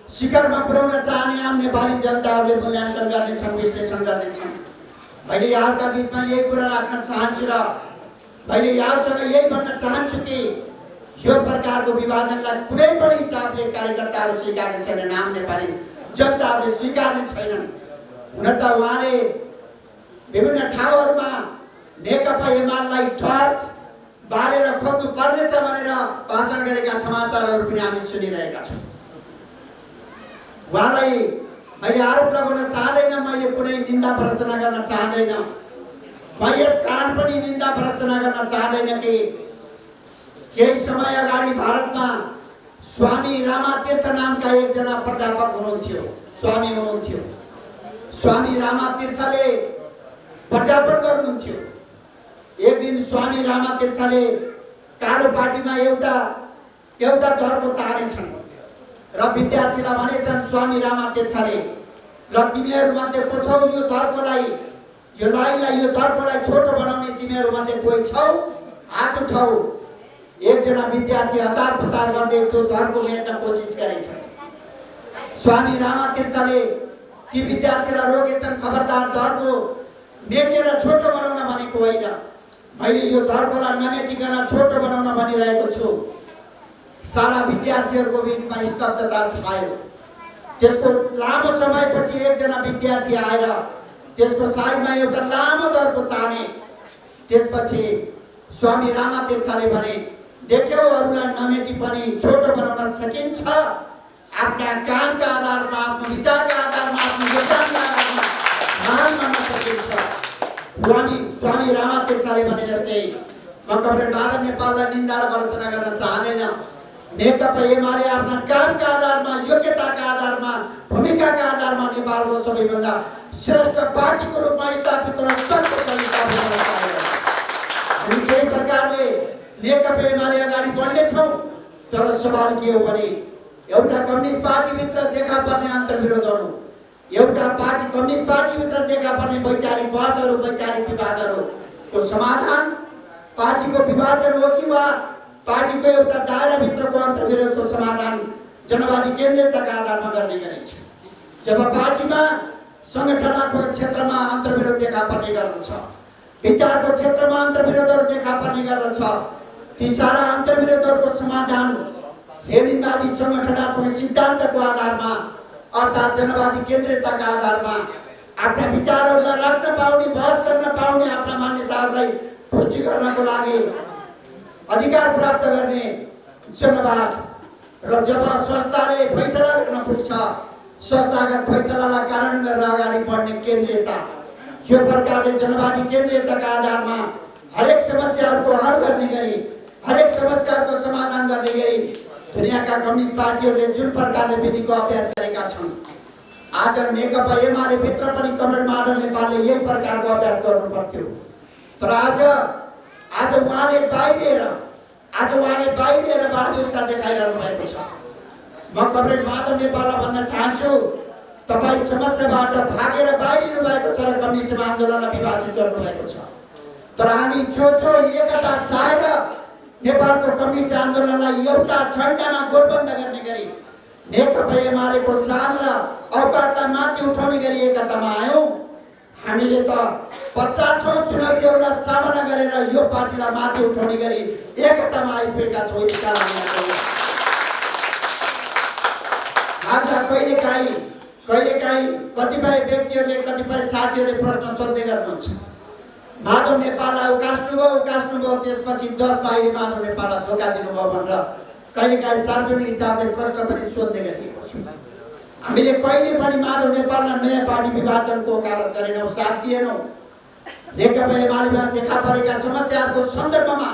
शिखरमा पुर्याउन चाहने आम नेपाली जनताहरूले मूल्याङ्कन गर्नेछन्, विश्लेषण गर्नेछन्। मैले यहाँका बीचमा यही कुरा राख्न चाहन्छु र मैले यहाँसँग यही भन्न चाहन्छु कि यो प्रकारको विभाजनलाई कुनै पनि हिसाबले कार्यकर्ताहरू स्वीकार्ने छैनन्, आम नेपाली जनताहरूले स्वीकार्ने छैनन्। हुन त उहाँले विभिन्न ठाउँहरूमा नेकपा एमालेलाई टर्च बालेर खोज्नु पर्नेछ भनेर भाषण गरेका समाचारहरू पनि हामी सुनिरहेका छौँ। उहाँलाई मैले आरोप लगाउन चाहदैन, मैले कुनै निन्दा प्रदर्शन गर्न चाहदैन। म यस कारण पनि निन्दा प्रदर्शन गर्न चाहदैन कि केही समय अगाडि भारतमा स्वामी रामातीर्थ नामका एकजना प्राध्यापक हुनुहुन्थ्यो, स्वामी हुनुहुन्थ्यो। स्वामी रामातीर्थले प्राध्यापन गर्नुहुन्थ्यो। एक दिन स्वामी रामातीर्थले कालो पार्टीमा एउटा दरको तानेछन् र विद्यार्थीलाई भनेछन् स्वामी रामातीर्थले, ल तिमीहरूमध्ये को छौ यो दर्कोलाई, यो लाइनलाई, यो दर्कोलाई छोटो बनाउने तिमीहरूमध्ये कोही छौ, हात उठाऊ। एकजना विद्यार्थी हतार पतार गर्दै त्यो दर्को मेट्न कोसिस गरेछ। स्वामी रामातीर्थले ती विद्यार्थीलाई रोकेछन्, खबरदार दर्को मेटेर छोटो बनाउन भनेको होइन, मैले यो दर्कोलाई नमेटिकन छोटो बनाउन भनिरहेको छु। सारा विद्यार्थीहरूको बीचमा स्तब्धता छायो। त्यसको लामो समयपछि एकजना विद्यार्थी आएर त्यसको साइडमा एउटा लामो दर्को ताने। त्यसपछि स्वामी रामातीर्थले भने, देख्यौ अरूलाई नमेटी पनि छोटो बनाउन सकिन्छ, आफ्ना कामका आधारमा, आफ्नो विचारका आधारमा, आफ्नो योगदानका आधारमा महान बन्न सकिन्छ। स्वामी रामातीर्थले भने जस्तै म कमरेड माधव नेपाललाई निन्दा र भर्त्सना गर्न चाहदैन। नेकपा एमाले आफ्ना कामका आधारमा, योग्यताका आधारमा, भूमिकाका आधारमा नेपालको सबैभन्दा श्रेष्ठ पार्टीको रूपमा स्थापित हुन सक्छ। हामी केही प्रकारले नेकपा एमाले अगाडि बढ्नेछौँ, तर सवाल के हो भने एउटा कम्युनिस्ट पार्टीभित्र देखा पर्ने अन्तर्विरोधहरू, एउटा कम्युनिस्ट पार्टीभित्र देखा पर्ने वैचारिक बहसहरू, वैचारिक विवादहरूको समाधान पार्टीको विभाजन हो कि वा पार्टीको एउटा दायराभित्रको अन्तर्विरोधको समाधान जनवादी केन्द्रीयताका आधारमा गर्ने गरिन्छ। जब पार्टीमा संगठनात्मक क्षेत्रमा अन्तर्विरोध देखा पर्ने गर्दछ, विचारको क्षेत्रमा अन्तर्विरोधहरू देखा पर्ने गर्दछ, ती सारा अन्तर्विरोधहरूको समाधान लेनिनवादी संगठनात्मक सिद्धान्तको आधारमा अर्थात् जनवादी केन्द्रीयताका आधारमा आफ्ना विचारहरूलाई राख्न पाउने, बहस गर्न पाउने, आफ्ना मान्यताहरूलाई पुष्टि गर्नको लागि अधिकार प्राप्त गर्ने जनवाद र जब संस्थाले फैसला गर्न पुग्छ संस्थागत फैसलालाई कारण गरेर अगाडि बढ्ने केन्द्रीयता, यो प्रकारले जनवादी केन्द्रीयताका आधारमा हरेक समस्याहरूको हल गर्ने गरी, हरेक समस्याहरूको समाधान गर्ने गरी दुनियाँका कम्युनिस्ट पार्टीहरूले जुन प्रकारले विधिको अभ्यास गरेका छन्, आज नेकपा एमाले भित्र पनि कमरेड माधव नेपालले यही प्रकारको अभ्यास गर्नु पर्थ्यो। तर आज उहाँले बाहिरिएर बहादुरता देखाइरहनु भएको छ। म कमरेड माधव नेपाललाई भन्न चाहन्छु, तपाईँ समस्याबाट भागेर बाहिरिनु भएको छ र कम्युनिस्ट आन्दोलनलाई विभाजित गर्नु भएको छ। तर हामी जो एकता चाहेर नेपालको कम्युनिस्ट आन्दोलनलाई एउटा झण्डामा गोलबन्द गर्ने गरी नेकपा एमालेको शान र औकातलाई माथि उठाउने गरी एकतामा आयौँ। हामीले त 50औं चुनौतीहरूलाई सामना गरेर यो पार्टीलाई माथि उठाउने गरी एकतामा आइपुगेका छौँ। यसका लागि आज कहिलेकाहीँ कतिपय व्यक्तिहरूले, कतिपय साथीहरूले प्रश्न सोध्दै गर्नुहुन्छ, माधव नेपाललाई उकास्नुभयो, त्यसपछि 10 भाइले माधव नेपाललाई धोका दिनुभयो भनेर कहिलेकाहीँ सार्वजनिक हिसाबले प्रश्न पनि सोध्दै गरिएको छ। हामीले कहिले पनि माधव नेपाललाई नयाँ पार्टी विभाजनको वकालत गरेनौँ, साथ दिएनौँ। नेकपा एमालेमा देखा परेका समस्याहरूको सन्दर्भमा,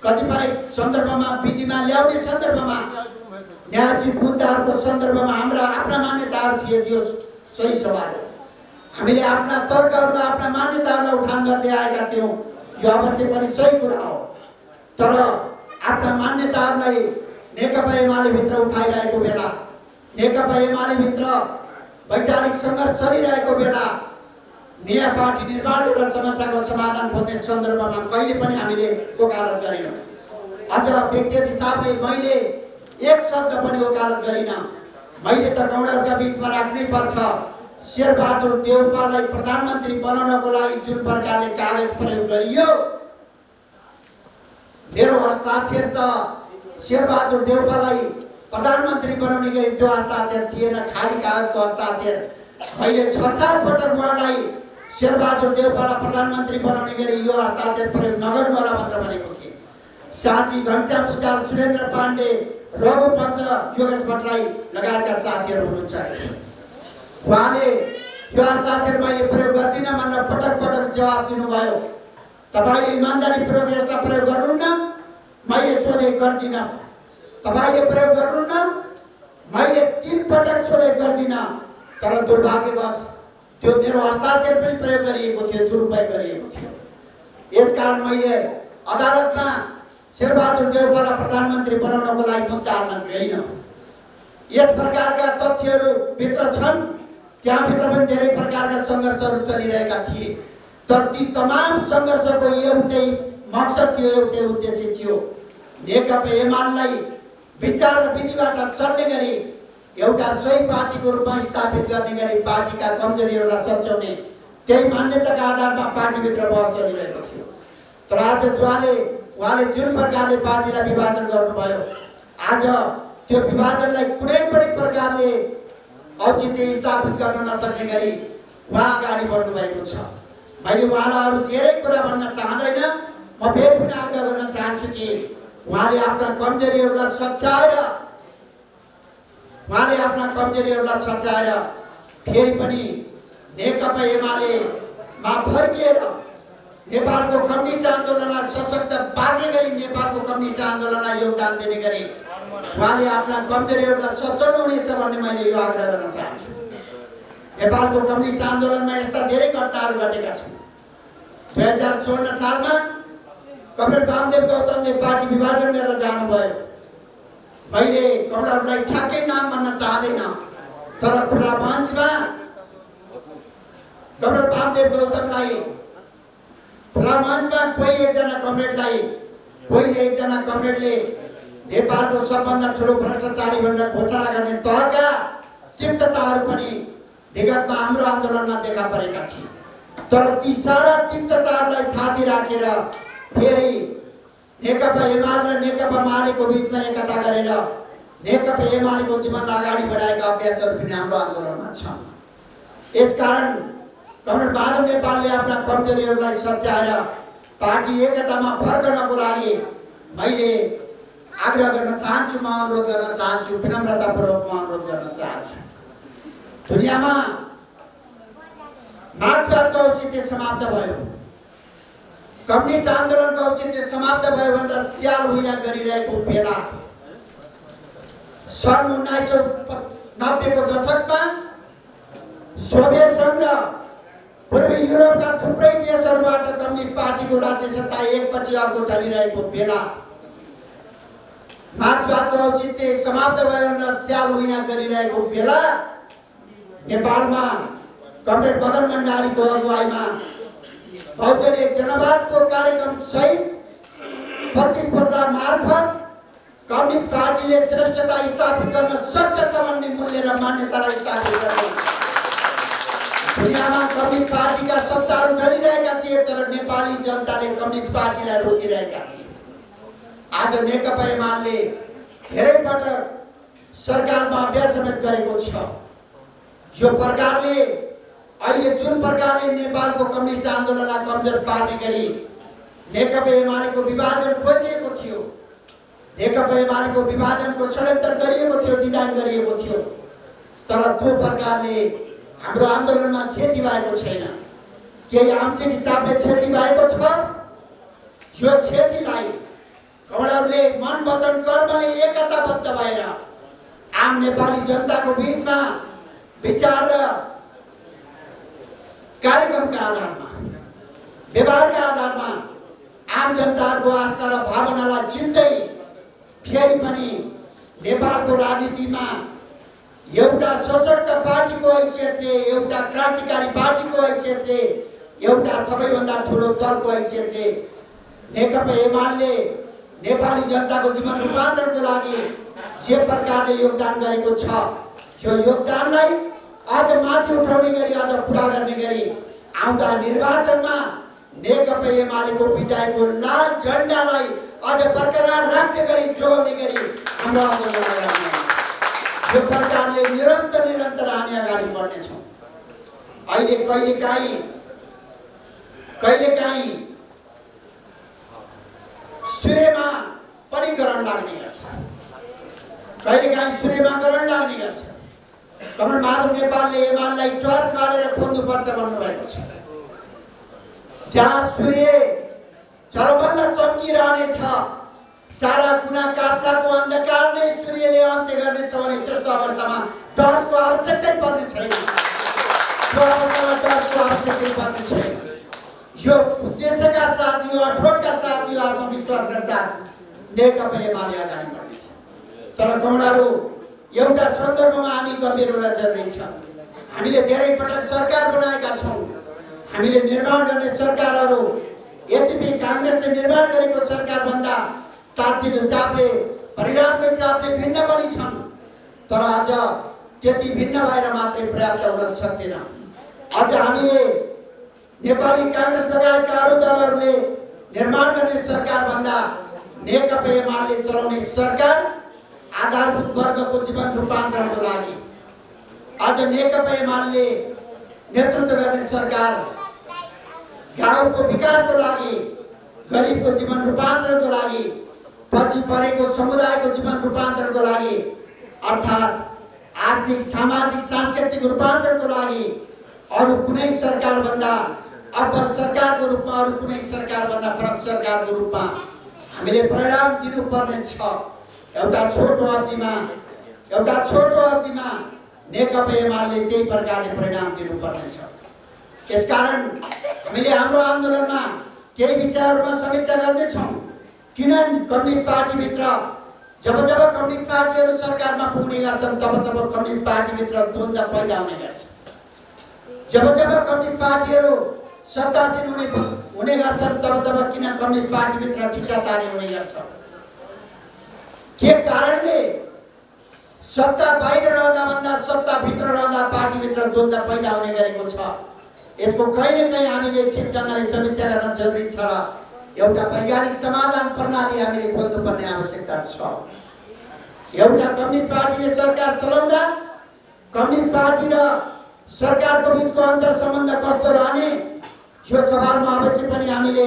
कतिपय सन्दर्भमा, विधिमा ल्याउने सन्दर्भमा, न्यायोचित मुद्दाहरूको सन्दर्भमा हाम्रा आफ्ना मान्यताहरू थिए। त्यो सही सवाल हो। हामीले आफ्ना तर्कहरूलाई, आफ्ना मान्यताहरूलाई उठान गर्दै आएका थियौँ। यो अवश्य पनि सही कुरा हो। तर आफ्ना मान्यताहरूलाई नेकपा एमालेभित्र उठाइरहेको बेला, नेकपा एमालेभित्र वैचारिक सङ्घर्ष चलिरहेको बेला नयाँ पार्टी निर्माण र समस्याको समाधान खोज्ने सन्दर्भमा कहिले पनि हामीले वकालत गरेनौँ। अझ व्यक्तिगत हिसाबले मैले एक शब्द पनि वकालत गरिनँ। मैले त गौडहरूका बिचमा राख्नै पर्छ, शेरबहादुर देउपालाई प्रधानमन्त्री बनाउनको लागि जुन प्रकारले कागज प्रयोग गरियो, मेरो हस्ताक्षर त शेरबहादुर देउपालाई प्रधानमन्त्री बनाउने गरी जो हस्ताक्षर थिएन, खाली कागजको हस्ताक्षर। मैले 6-7 पटक उहाँलाई शेरबहादुर देउपालाई प्रधानमन्त्री बनाउने गरी यो हस्ताक्षर प्रयोग नगर्नु होला भनेर भनेको थिएँ। साँची, घनश्याम भुजाल, सुरेन्द्र पाण्डे, रघु पन्त, योगेश भट्टराई लगायतका साथीहरू हुनुहुन्छ। उहाँले यो हस्ताक्षर मैले प्रयोग गर्दिनँ भनेर पटक पटक जवाब दिनुभयो। तपाईँले इमान्दारी पूर्वक यसलाई प्रयोग गर्नुहुन्न, मैले सोधे गर्दिनँ। तपाईँले प्रयोग गर्नुहुन्न, मैले 3 पटक सोधे गर्दिनँ। तर दुर्भाग्यवश त्यो मेरो हस्ताक्षर पनि प्रयोग गरिएको थियो, दुरुपयोग गरिएको थियो। यसकारण मैले अदालतमा शेरबहादुर देउपालाई प्रधानमन्त्री बनाउनको लागि मुद्दा हाल्न गइनँ। यस प्रकारका तथ्यहरू भित्र छन्। त्यहाँभित्र पनि धेरै प्रकारका सङ्घर्षहरू चलिरहेका थिए। तर ती तमाम सङ्घर्षको एउटै मकसद थियो, एउटै उद्देश्य थियो, नेकपा एमालेलाई विचार र विधिबाट चल्ने गरी एउटा सही पार्टीको रूपमा स्थापित गर्ने गरी पार्टीका कमजोरीहरूलाई सच्याउने, त्यही मान्यताका आधारमा पार्टीभित्र बहस चलिरहेको थियो। तर आज उहाँले जुन प्रकारले पार्टीलाई विभाजन गर्नुभयो, आज त्यो विभाजनलाई कुनै पनि प्रकारले औचित्य स्थापित गर्न नसक्ने गरी उहाँ अगाडि बढ्नु भएको छ। मैले उहाँलाई अरू धेरै कुरा भन्न चाहँदैन। म फेरि पनि आग्रह गर्न चाहन्छु कि उहाँले आफ्ना कमजोरीहरूलाई सच्याएर फेरि पनि नेकपा एमालेमा फर्किएर नेपालको कम्युनिस्ट आन्दोलनलाई सशक्त पार्ने गरी, नेपालको कम्युनिस्ट आन्दोलनलाई योगदान दिने गरी उहाँले आफ्ना कमजोरीहरूलाई सच्याउनु हुनेछ भन्ने मैले यो आग्रह गर्न चाहन्छु। नेपालको कम्युनिस्ट आन्दोलनमा यस्ता धेरै घटनाहरू घटेका छन्। 2054 सालमा कमरेड वामदेव गौतमले पार्टी विभाजन गरेर जानुभयो। मैले कमरेडहरूलाई ठ्याक्कै नाम भन्न चाहँदैन, तर खुला मञ्चमा कमरेड वामदेव गौतमलाई खुला मञ्चमा कोही एकजना कमरेडले नेपालको सबभन्दा ठुलो भ्रष्टाचारी भनेर घोषणा गर्ने तहका तिक्तताहरू पनि विगतमा हाम्रो आन्दोलनमा देखा परेका थिए। तर ती सारा तिक्तताहरूलाई थाती राखेर फेरि नेकपा एमाले र नेकपा मालेको बीचमा एकता गरेर नेकपा एमालेको जीवनलाई अगाडि बढाएका अभ्यासहरू पनि हाम्रो आन्दोलनमा छन्। यसकारण कमरेड माधव नेपालले आफ्ना कमजोरीहरूलाई सच्याएर पार्टी एकतामा फर्कनको लागि मैले आग्रह गर्न चाहन्छु, म अनुरोध गर्न चाहन्छु, विनम्रतापूर्वक म अनुरोध गर्न चाहन्छु। दुनियाँमा मार्क्सवादको औचित्य समाप्त भयो, कम्युनिस्ट आन्दोलनको औचित्य समाप्त भयो भनेर स्याल हुइया गरिरहेको बेला सन् 1990 को दशकमा सोभियत संघ र पूर्वी युरोपका थुप्रै देशहरूबाट कम्युनिस्ट पार्टीको राज्य सत्ता एकपछि अर्को ढलिरहेको बेला मार्क्सवादको औचित्य समाप्त भयो भनेर स्याल हुइया गरिरहेको बेला नेपालमा कमरेड मदन भण्डारीको अगुवाईमा बहुदलीय जनवादको कार्यक्रम सहित प्रतिस्पर्धा मार्फत कम्युनिस्ट पार्टीले श्रेष्ठता स्थापित गर्न सक्दछ भन्ने मूल्य र मान्यतालाई स्थापित गर्ने दुनियाँमा कम्युनिस्ट पार्टीका सत्ताहरू ढलिरहेका थिए, तर नेपाली जनताले कम्युनिस्ट पार्टीलाई रोजिरहेका थिए। आज नेकपा एमाले धेरै पटक सरकारमा अभ्यास समेत गरेको छ। यो प्रकारले अहिले जुन प्रकारले नेपालको कम्युनिस्ट आन्दोलनलाई कमजोर पार्ने गरी नेकपा एमालेको विभाजन खोजिएको थियो, नेकपा एमालेको विभाजनको षड्यन्त्र गरिएको थियो, डिजाइन गरिएको थियो, तर त्यो प्रकारले हाम्रो आन्दोलनमा क्षति भएको छैन। केही आंशिक हिसाबले क्षति भएको छ। यो क्षतिलाई कमरेडहरूले मन वचन कर्मले एकताबद्ध भएर आम नेपाली जनताको बीचमा विचार र कार्यक्रमका आधारमा व्यवहारका आधारमा आम जनताको आस्था र भावनालाई जित्दै फेरि पनि नेपालको राजनीतिमा एउटा सशक्त पार्टीको हैसियतले, एउटा क्रान्तिकारी पार्टीको हैसियतले, एउटा सबैभन्दा ठुलो दलको हैसियतले नेकपा एमाले नेपाली जनताको जीवन रूपान्तरणको लागि जे प्रकारले योगदान गरेको छ, यो योगदानलाई अझ माथि उठाउने गरी, अझ पुरा गर्ने गरी आउँदा निर्वाचनमा नेकपा एमालेको विजयको लाल झण्डालाई अझ बरकरार राख्ने गरी जोगाउने गरी हाम्रो आन्दोलन यो प्रकारले निरन्तर हामी अगाडि बढ्नेछौँ। अहिले कहिलेकाहीँ सूर्यमा पनि ग्रहण लाग्ने गर्छ, कहिलेकाहीँ सूर्यमा ग्रहण लाग्ने गर्छ। कमरेड माधव नेपालले एमालेलाई टर्च मारेर खोज्नुपर्छ भन्नुभएको छ। जहाँ सूर्य झलमल्ल चम्किरहनेछ, सारा कुना काप्चाको अन्धकार नै सूर्यले अन्त्य गर्नेछ भने त्यस्तो अवस्थामा टर्चको आवश्यकतै पर्ने छैन। त्यो अवस्थामा टर्चको आवश्यकतै पर्ने छैन। यो उद्देश्यका साथ, यो अठोटका साथ, यो आत्मविश्वासका साथ नेकपा एमाले अगाडि बढ्नेछ। तर कमरेडहरू, एउटा सन्दर्भमा हामी गम्भीर हुन जरुरी छ। हामीले धेरै पटक सरकार बनाएका छौँ, हामीले निर्माण गर्ने सरकारहरू यद्यपि कांग्रेसले निर्माण गरेको सरकारभन्दा तात्विक हिसाबले, परिणामको हिसाबले भिन्न पनि छन्, तर आज त्यति भिन्न भएर मात्रै पर्याप्त हुन सक्दैन। अझ हामीले नेपाली कांग्रेस लगायतका अरू दलहरूले निर्माण गर्ने सरकारभन्दा नेकपा एमाले चलाउने सरकार आधारभूत वर्गको जीवन रूपान्तरणको लागि, आज नेकपा एमाले नेतृत्व गर्ने सरकार गाउँको विकासको लागि, गरिबको जीवन रूपान्तरणको लागि, पछि परेको समुदायको जीवन रूपान्तरणको लागि, अर्थात् आर्थिक, सामाजिक, सांस्कृतिक रूपान्तरणको लागि अरू कुनै सरकारभन्दा अब्बल सरकारको रूपमा, अरू कुनै सरकारभन्दा फरक सरकारको रूपमा हामीले परिणाम दिनुपर्ने छ। एउटा छोटो अवधिमा नेकपा एमाले त्यही प्रकारले परिणाम दिनुपर्ने छ। यसकारण हामीले हाम्रो आन्दोलनमा केही विचारहरूमा समीक्षा गर्नेछौँ। किन कम्युनिस्ट पार्टीभित्र जब कम्युनिस्ट पार्टीहरू सरकारमा पुग्ने गर्छन् तब कम्युनिस्ट पार्टीभित्र द्वन्द्व पैदा हुने गर्छ। जब कम्युनिस्ट पार्टीहरू सत्तासीन हुने गर्छन् तब किन कम्युनिस्ट पार्टीभित्र खिचातानी हुने गर्छ? के कारणले सत्ता बाहिर रहँदा भन्दा सत्ता भित्र रहँदा पार्टीभित्र द्वन्द्व पैदा हुने गरेको छ? यसको कहीँ न कहीँ हामीले ठिक ढङ्गले समीक्षा गर्न जरुरी छ र एउटा वैज्ञानिक समाधान प्रणाली हामीले खोज्नुपर्ने आवश्यकता छ। एउटा कम्युनिस्ट पार्टीले सरकार चलाउँदा कम्युनिस्ट पार्टी र सरकारको बीचको अन्तर सम्बन्ध कस्तो रहने यो सवालमा अवश्य पनि हामीले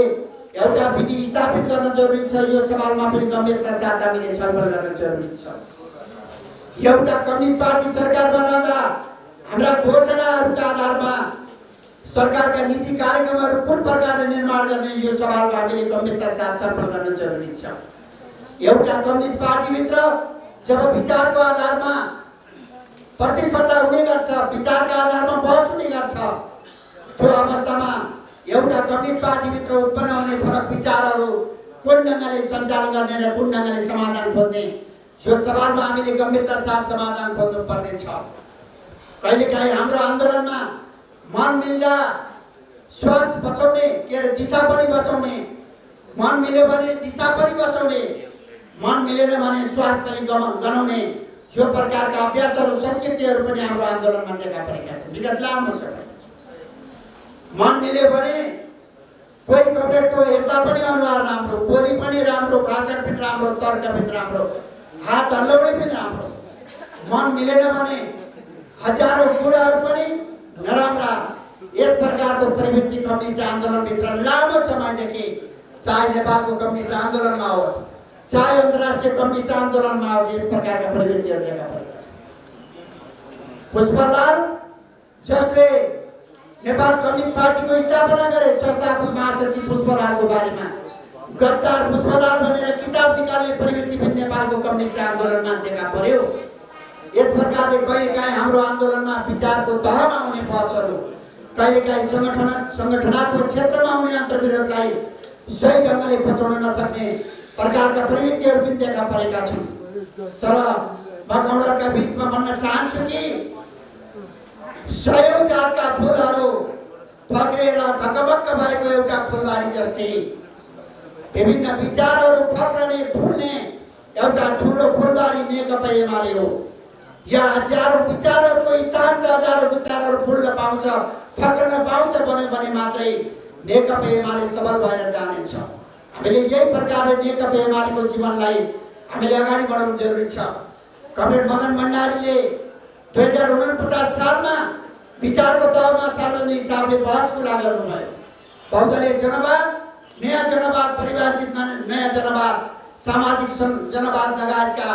एउटा विधि स्थापित गर्न जरुरी छ। यो सवालमा पनि गम्भीरता साथ हामीले छलफल गर्न जरुरी छ। एउटा कम्युनिस्ट पार्टी सरकारमा रहँदा हाम्रा घोषणाहरूका आधारमा सरकारका नीति कार्यक्रमहरू कुन प्रकारले निर्माण गर्ने यो सवालमा हामीले गम्भीरता साथ छलफल गर्न जरुरी छ। एउटा कम्युनिस्ट पार्टीभित्र जब विचारको आधारमा प्रतिस्पर्धा हुने गर्छ, विचारका आधारमा बहस हुने गर्छ, त्यो अवस्थामा एउटा कम्युनिस्ट पार्टीभित्र उत्पन्न हुने फरक विचारहरू कुन ढङ्गले सञ्चालन गर्ने र कुन ढङ्गले समाधान खोज्ने यो सवालमा हामीले गम्भीरता साथ समाधान खोज्नु पर्ने छ। कहिलेकाहीँ हाम्रो आन्दोलनमा मन मिल्दा श्वास बचाउने दिशा पनि बचाउने, मन मिल्यो भने दिशा पनि बचाउने, मन मिलेन भने श्वास पनि गनाउने यो प्रकारका अभ्यासहरू संस्कृतिहरू पनि हाम्रो आन्दोलनमा देखा परेका छन् विगत लामो समय। मन मिल्यो भने कोही कमरेडको हेर्दा पनि अनुहार राम्रो, बोली पनि राम्रो, भाषण पनि राम्रो, तर्क पनि राम्रो, हात हल्लाउने पनि राम्रो। मन मिलेन भने हजारौं कुराहरू पनि नराम्रा। यस प्रकारको प्रवृत्ति कम्युनिस्ट आन्दोलनभित्र लामो समयदेखि चाहे नेपालको कम्युनिस्ट आन्दोलनमा होस् चाहे अन्तर्राष्ट्रिय कम्युनिस्ट आन्दोलनमा होस् यस प्रकारका प्रवृत्तिहरू देखा परेका छन्। पुष्पलाल जसले नेपाल कम्युनिस्ट पार्टीको स्थापना गरे, संस्थापक महासचिव पुष्पलालको बारेमा गद्दार पुष्पलाल भनेर किताब निकाल्ने प्रवृत्ति पनि नेपालको कम्युनिस्ट आन्दोलनमा देखा पर्यो। यस प्रकारले कहिलेकाहीँ हाम्रो आन्दोलनमा विचारको तहमा हुने बहसहरू, कहिलेकाहीँ संगठनात्मक क्षेत्रमा हुने अन्तर्विरोधलाई सही ढङ्गले बचाउन नसक्ने प्रकारका प्रवृत्तिहरू पनि देखा परेका छन्। तर म गौडरका बीचमा भन्न चाहन्छु कि सयौं जातका फुलहरू फक्रेर ढकमक्क भएको एउटा फुलबारी जस्तै विभिन्न विचारहरू फक्रने फुल्ने एउटा ठुलो फुलबारी नेकपा एमाले हो। यहाँ हजारौं विचारहरूको स्थान छ, हजारौं विचारहरू फुल्न पाउँछ, फक्रन पाउँछ भने मात्रै नेकपा एमाले सबल भएर जानेछ। हामीले यही प्रकारले नेकपा एमालेको जीवनलाई हामीले अगाडि बढाउनु जरुरी छ। कमरेड मदन भण्डारीले 2049 सालमा विचारको तहमा सार्वजनिक हिसाबले बहस खुला गर्नुभयो। बहुदलीय जनवाद, नयाँ जनवाद, परिवारचित नयाँ जनवाद, सामाजिक जनवाद लगायतका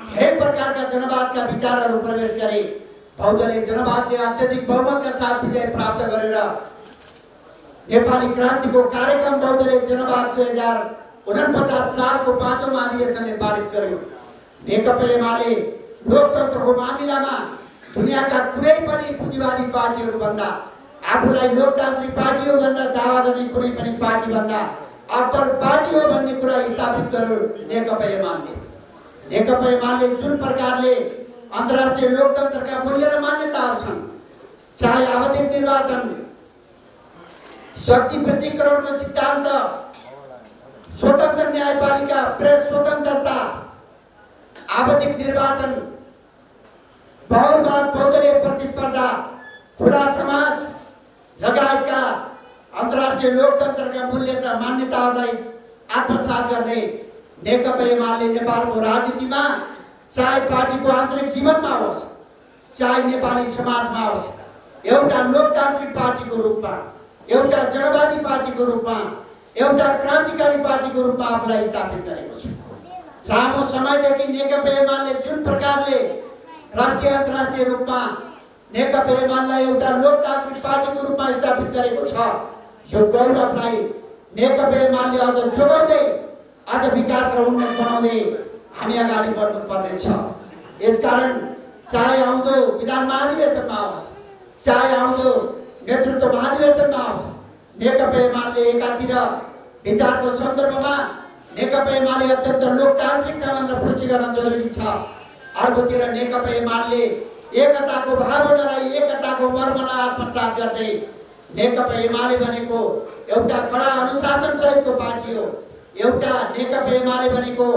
धेरै प्रकारका जनवादका विचारहरू प्रवेश गरे। बहुदलीय जनवादले अत्यधिक बहुमतका साथ विजय प्राप्त गरेर नेपाली क्रान्तिको कार्यक्रम बहुदलीय जनवाद 2049 सालको 5औं महाधिवेशनले पारित गर्यो। नेकपा एमाले लोकतन्त्रको मामिलामा दुनियाँका कुनै पनि पुँजीवादी पार्टीहरू भन्दा आफूलाई लोकतान्त्रिक पार्टी हो भनेर दावा गर्ने कुनै पनि पार्टी भन्दा अब्बल पार्टी हो भन्ने कुरा स्थापित गर्यो नेकपा एमाले। नेकपा एमाले जुन प्रकारले अन्तर्राष्ट्रिय लोकतन्त्रका मूल्य र मान्यताहरू छन्, चाहे आवधिक निर्वाचन, शक्ति पृथकीकरणको सिद्धान्त, स्वतन्त्र न्यायपालिका, प्रेस स्वतन्त्रता, आवधिक निर्वाचन, बहुलवाद, बहुदलीय प्रतिस्पर्धा, खुला समाज लगायतका अन्तर्राष्ट्रिय लोकतन्त्रका मूल्य र मान्यताहरूलाई आत्मसात गर्दै नेकपा एमाले नेपालको राजनीतिमा चाहे पार्टीको आन्तरिक जीवनमा होस् चाहे नेपाली समाजमा होस् एउटा लोकतान्त्रिक पार्टीको रूपमा, एउटा जनवादी पार्टीको रूपमा, एउटा क्रान्तिकारी पार्टीको रूपमा आफूलाई स्थापित गरेको छ। लामो समयदेखि नेकपा एमाले जुन प्रकारले राष्ट्रिय अन्तर्राष्ट्रिय रूपमा नेकपा एमालेलाई एउटा लोकतान्त्रिक पार्टीको रूपमा स्थापित गरेको छ, यो गौरवलाई नेकपा एमाले अझ जोगाउँदै अझ विकास र उन्नत बनाउँदै हामी अगाडि बढ्नु पर्ने छ। यसकारण चाहे आउँदो विधान महाधिवेशनमा होस् चाहे आउँदो नेतृत्व महाधिवेशनमा होस् नेकपा एमाले एकातिर विचारको सन्दर्भमा नेकपा एमाले अत्यन्त लोकतान्त्रिक छ भनेर पुष्टि गर्न जरुरी छ। अर्कोतिर नेकपा एमाले एकताको भावनालाई, एकताको मर्मलाई आत्मसात गर्दै नेकपा एमाले भनेको एउटा कडा अनुशासन सहितको पार्टी हो। एउटा नेकपा एमाले भनेको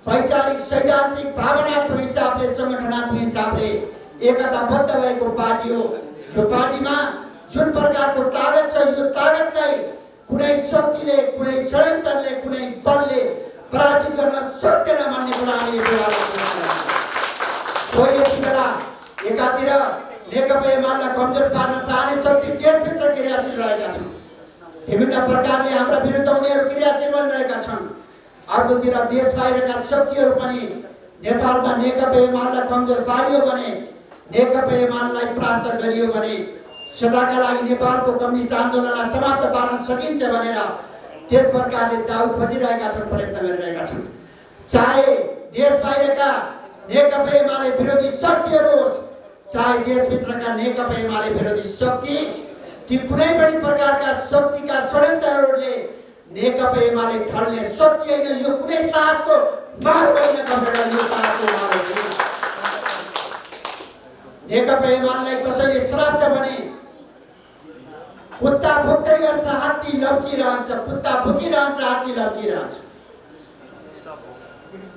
वैचारिक, सैद्धान्तिक, भावनात्मक हिसाबले, संगठनात्मक हिसाबले एकताबद्ध भएको पार्टी हो। यो पार्टीमा जुन प्रकारको ताकत छ यो ताकतलाई कुनै शक्तिले, कुनै षड्यन्त्रले, कुनै बलले पराजित गर्न सक्दैन भन्ने कुरा हामीले यति बेला एकातिर नेकपा एमालेलाई कमजोर पार्न चाहने शक्ति देशभित्र क्रियाशील रहेका छन्। विभिन्न प्रकारले हाम्रा विरुद्ध उनीहरू क्रियाशील बनिरहेका छन्। अर्कोतिर देश बाहिरका शक्तिहरू पनि नेपालमा नेकपा एमालेलाई कमजोर पारियो भने, नेकपा एमालेलाई परास्त गरियो भने सदाका लागि नेपालको कम्युनिस्ट आन्दोलनलाई समाप्त पार्न सकिन्छ भनेर त्यस प्रकारले दाउ खोजिरहेका छन्, प्रयत्न गरिरहेका छन्। चाहे देश बाहिरका नेकपा एमाले विरोधी शक्तिहरू होस्, चाहे देशभित्रका नेकपा एमाले विरोधी शक्ति, ती कुनै पनि प्रकारका शक्तिका षड्यन्त्रहरूले नेकपा एमाले ढल्ने शक्ति होइन। यो कुनै साहसको मार होइन, कमरेडर, यो साहसको मार होइन। नेकपा एमालेलाई कसैले श्राप छ भने कुत्ता भुक्दै गर्छ, हात्ती लम्किरहन्छ, कुत्ता भुकिरहन्छ, हात्ती लम्किरहन्छ।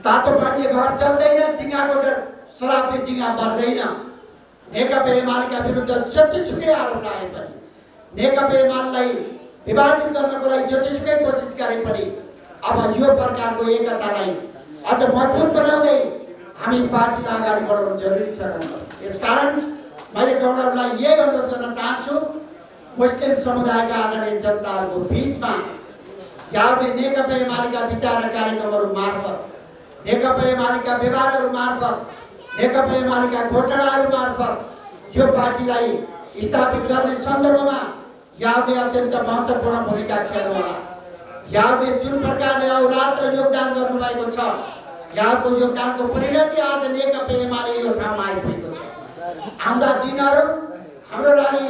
तातो पानीले घर चल्दैन, झिङ्गाको डर श्रापले डिङ्गा मर्दैन। नेकपा एमालेका विरुद्ध जतिसुकै आरोप लागे पनि, नेकपा एमालेलाई विभाजित गर्नको लागि जतिसुकै कोसिस गरे पनि अब यो प्रकारको एकतालाई अझ मजबुत बनाउँदै हामी पार्टीलाई अगाडि बढाउनु जरुरी छ। यसकारण मैले गौरवलाई यही अनुरोध गर्न चाहन्छु, मुस्लिम समुदायका आदरणीय जनताहरूको बिचमा यहाँहरूले नेकपा एमालेका विचार र कार्यक्रमहरू मार्फत, नेकपा एमालेका व्यवहारहरू मार्फत, नेकपा एमालेका घोषणाहरू मार्फत यो पार्टीलाई स्थापित गर्ने सन्दर्भमा यहाँहरूले अत्यन्त महत्त्वपूर्ण भूमिका खेल्नुहोला। यहाँहरूले जुन प्रकारले अहोरात्र योगदान गर्नुभएको छ, यहाँको योगदानको परिणति आज नेकपा एमाले यो ठाउँमा आइपुगेको छ। आउँदा दिनहरू हाम्रो लागि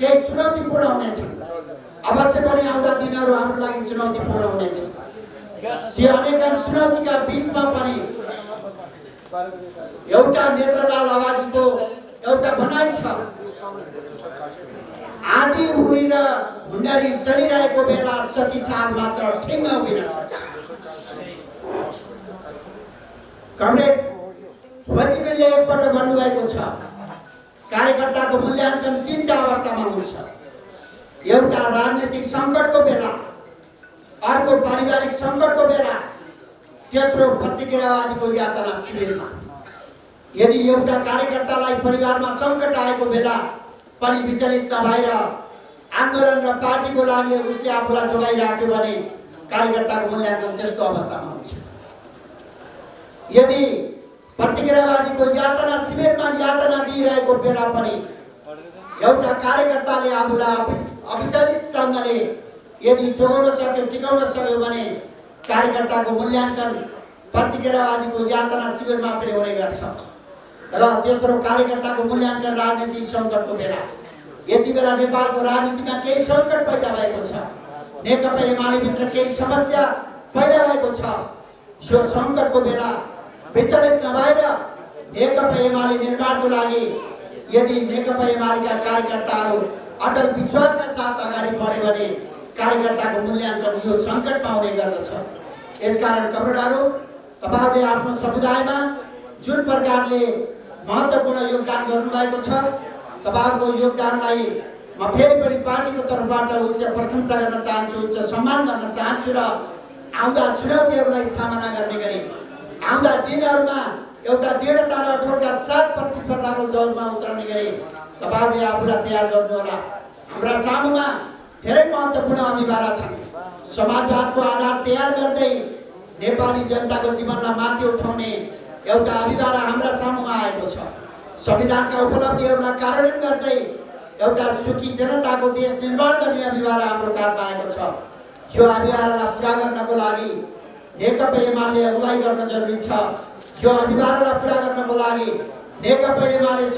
केही चुनौतीपूर्ण हुनेछन्, अवश्य पनि आउँदा दिनहरू हाम्रो लागि चुनौतीपूर्ण हुनेछन्। ती अनेक चुनौतीका बिचमा पनि एउटा नेत्रलाल आवागीको एउटा भनाइ छ, आँधी उडेर हुन्डरी चलिरहेको बेला सती साल मात्र ठिङ्ग उभिन सक्छ। कमरेड होचिमिनले एकपटक भन्नुभएको छ, कार्यकर्ताको मूल्याङ्कन तीनटा अवस्थामा हुन्छ। एउटा राजनीतिक सङ्कटको बेला, अर्को पारिवारिक सङ्कटको बेला, तेस्रो प्रतिक्रियावादीको यातना शिविरमा। यदि एउटा कार्यकर्तालाई परिवारमा सङ्कट आएको बेला पनि विचलित नभएर आन्दोलन र पार्टीको लागि उसले आफूलाई जोगाइराख्यो भने कार्यकर्ताको मूल्याङ्कन त्यस्तो अवस्थामा हुन्छ। यदि प्रतिक्रियावादीको यातना शिविरमा यातना दिइरहेको बेला पनि एउटा कार्यकर्ताले आफूलाई अविचलित ढङ्गले यदि जोगाउन सक्यो, टिकाउन सक्यो भने कार्यकर्ताको मूल्याङ्कन प्रतिक्रियावादीको यातना शिविरमा पनि हुने गर्छ। र तेस्रो कार्यकर्ताको मूल्याङ्कन राजनीतिक सङ्कटको बेला, यति बेला नेपालको राजनीतिमा केही सङ्कट पैदा भएको छ, नेकपा एमालेभित्र केही समस्या पैदा भएको छ। यो सङ्कटको बेला विचलित नभएर नेकपा एमाले निर्माणको लागि यदि नेकपा एमालेका कार्यकर्ताहरू अटल विश्वासका साथ अगाडि बढे भने कार्यकर्ताको मूल्याङ्कन यो सङ्कटमा हुने गर्दछ। यसकारण कमरेडहरू, तपाईँहरूले आफ्नो समुदायमा जुन प्रकारले महत्त्वपूर्ण योगदान गर्नुभएको छ, तपाईँहरूको योगदानलाई म फेरि पनि पार्टीको तर्फबाट उच्च प्रशंसा गर्न चाहन्छु, उच्च सम्मान गर्न चाहन्छु। र आउँदा चुनौतीहरूलाई सामना गर्ने गरी आउँदा दिनहरूमा एउटा दृढता र अठोटका साथ प्रतिस्पर्धाको दौरमा उत्रने गरी तपाईँहरूले आफूलाई तयार गर्नुहोला। हाम्रा सामुमा धेरै महत्त्वपूर्ण अभिभारा छन्। समाजवादको आधार तयार गर्दै नेपाली जनताको जीवनलाई माथि उठाउने एउटा अभिभारा हाम्रा सामुमा आएको छ। संविधानका उपलब्धिहरूलाई कार्यान्वयन गर्दै एउटा सुखी जनताको देश निर्माण गर्ने अभिभारा हाम्रो काँधमा आएको छ। यो अभिभारालाई पुरा गर्नको लागि नेकपा एमाले अगुवाई गर्न जरुरी छ। यो अभिभारालाई पुरा गर्नको लागि नेकपा एमाले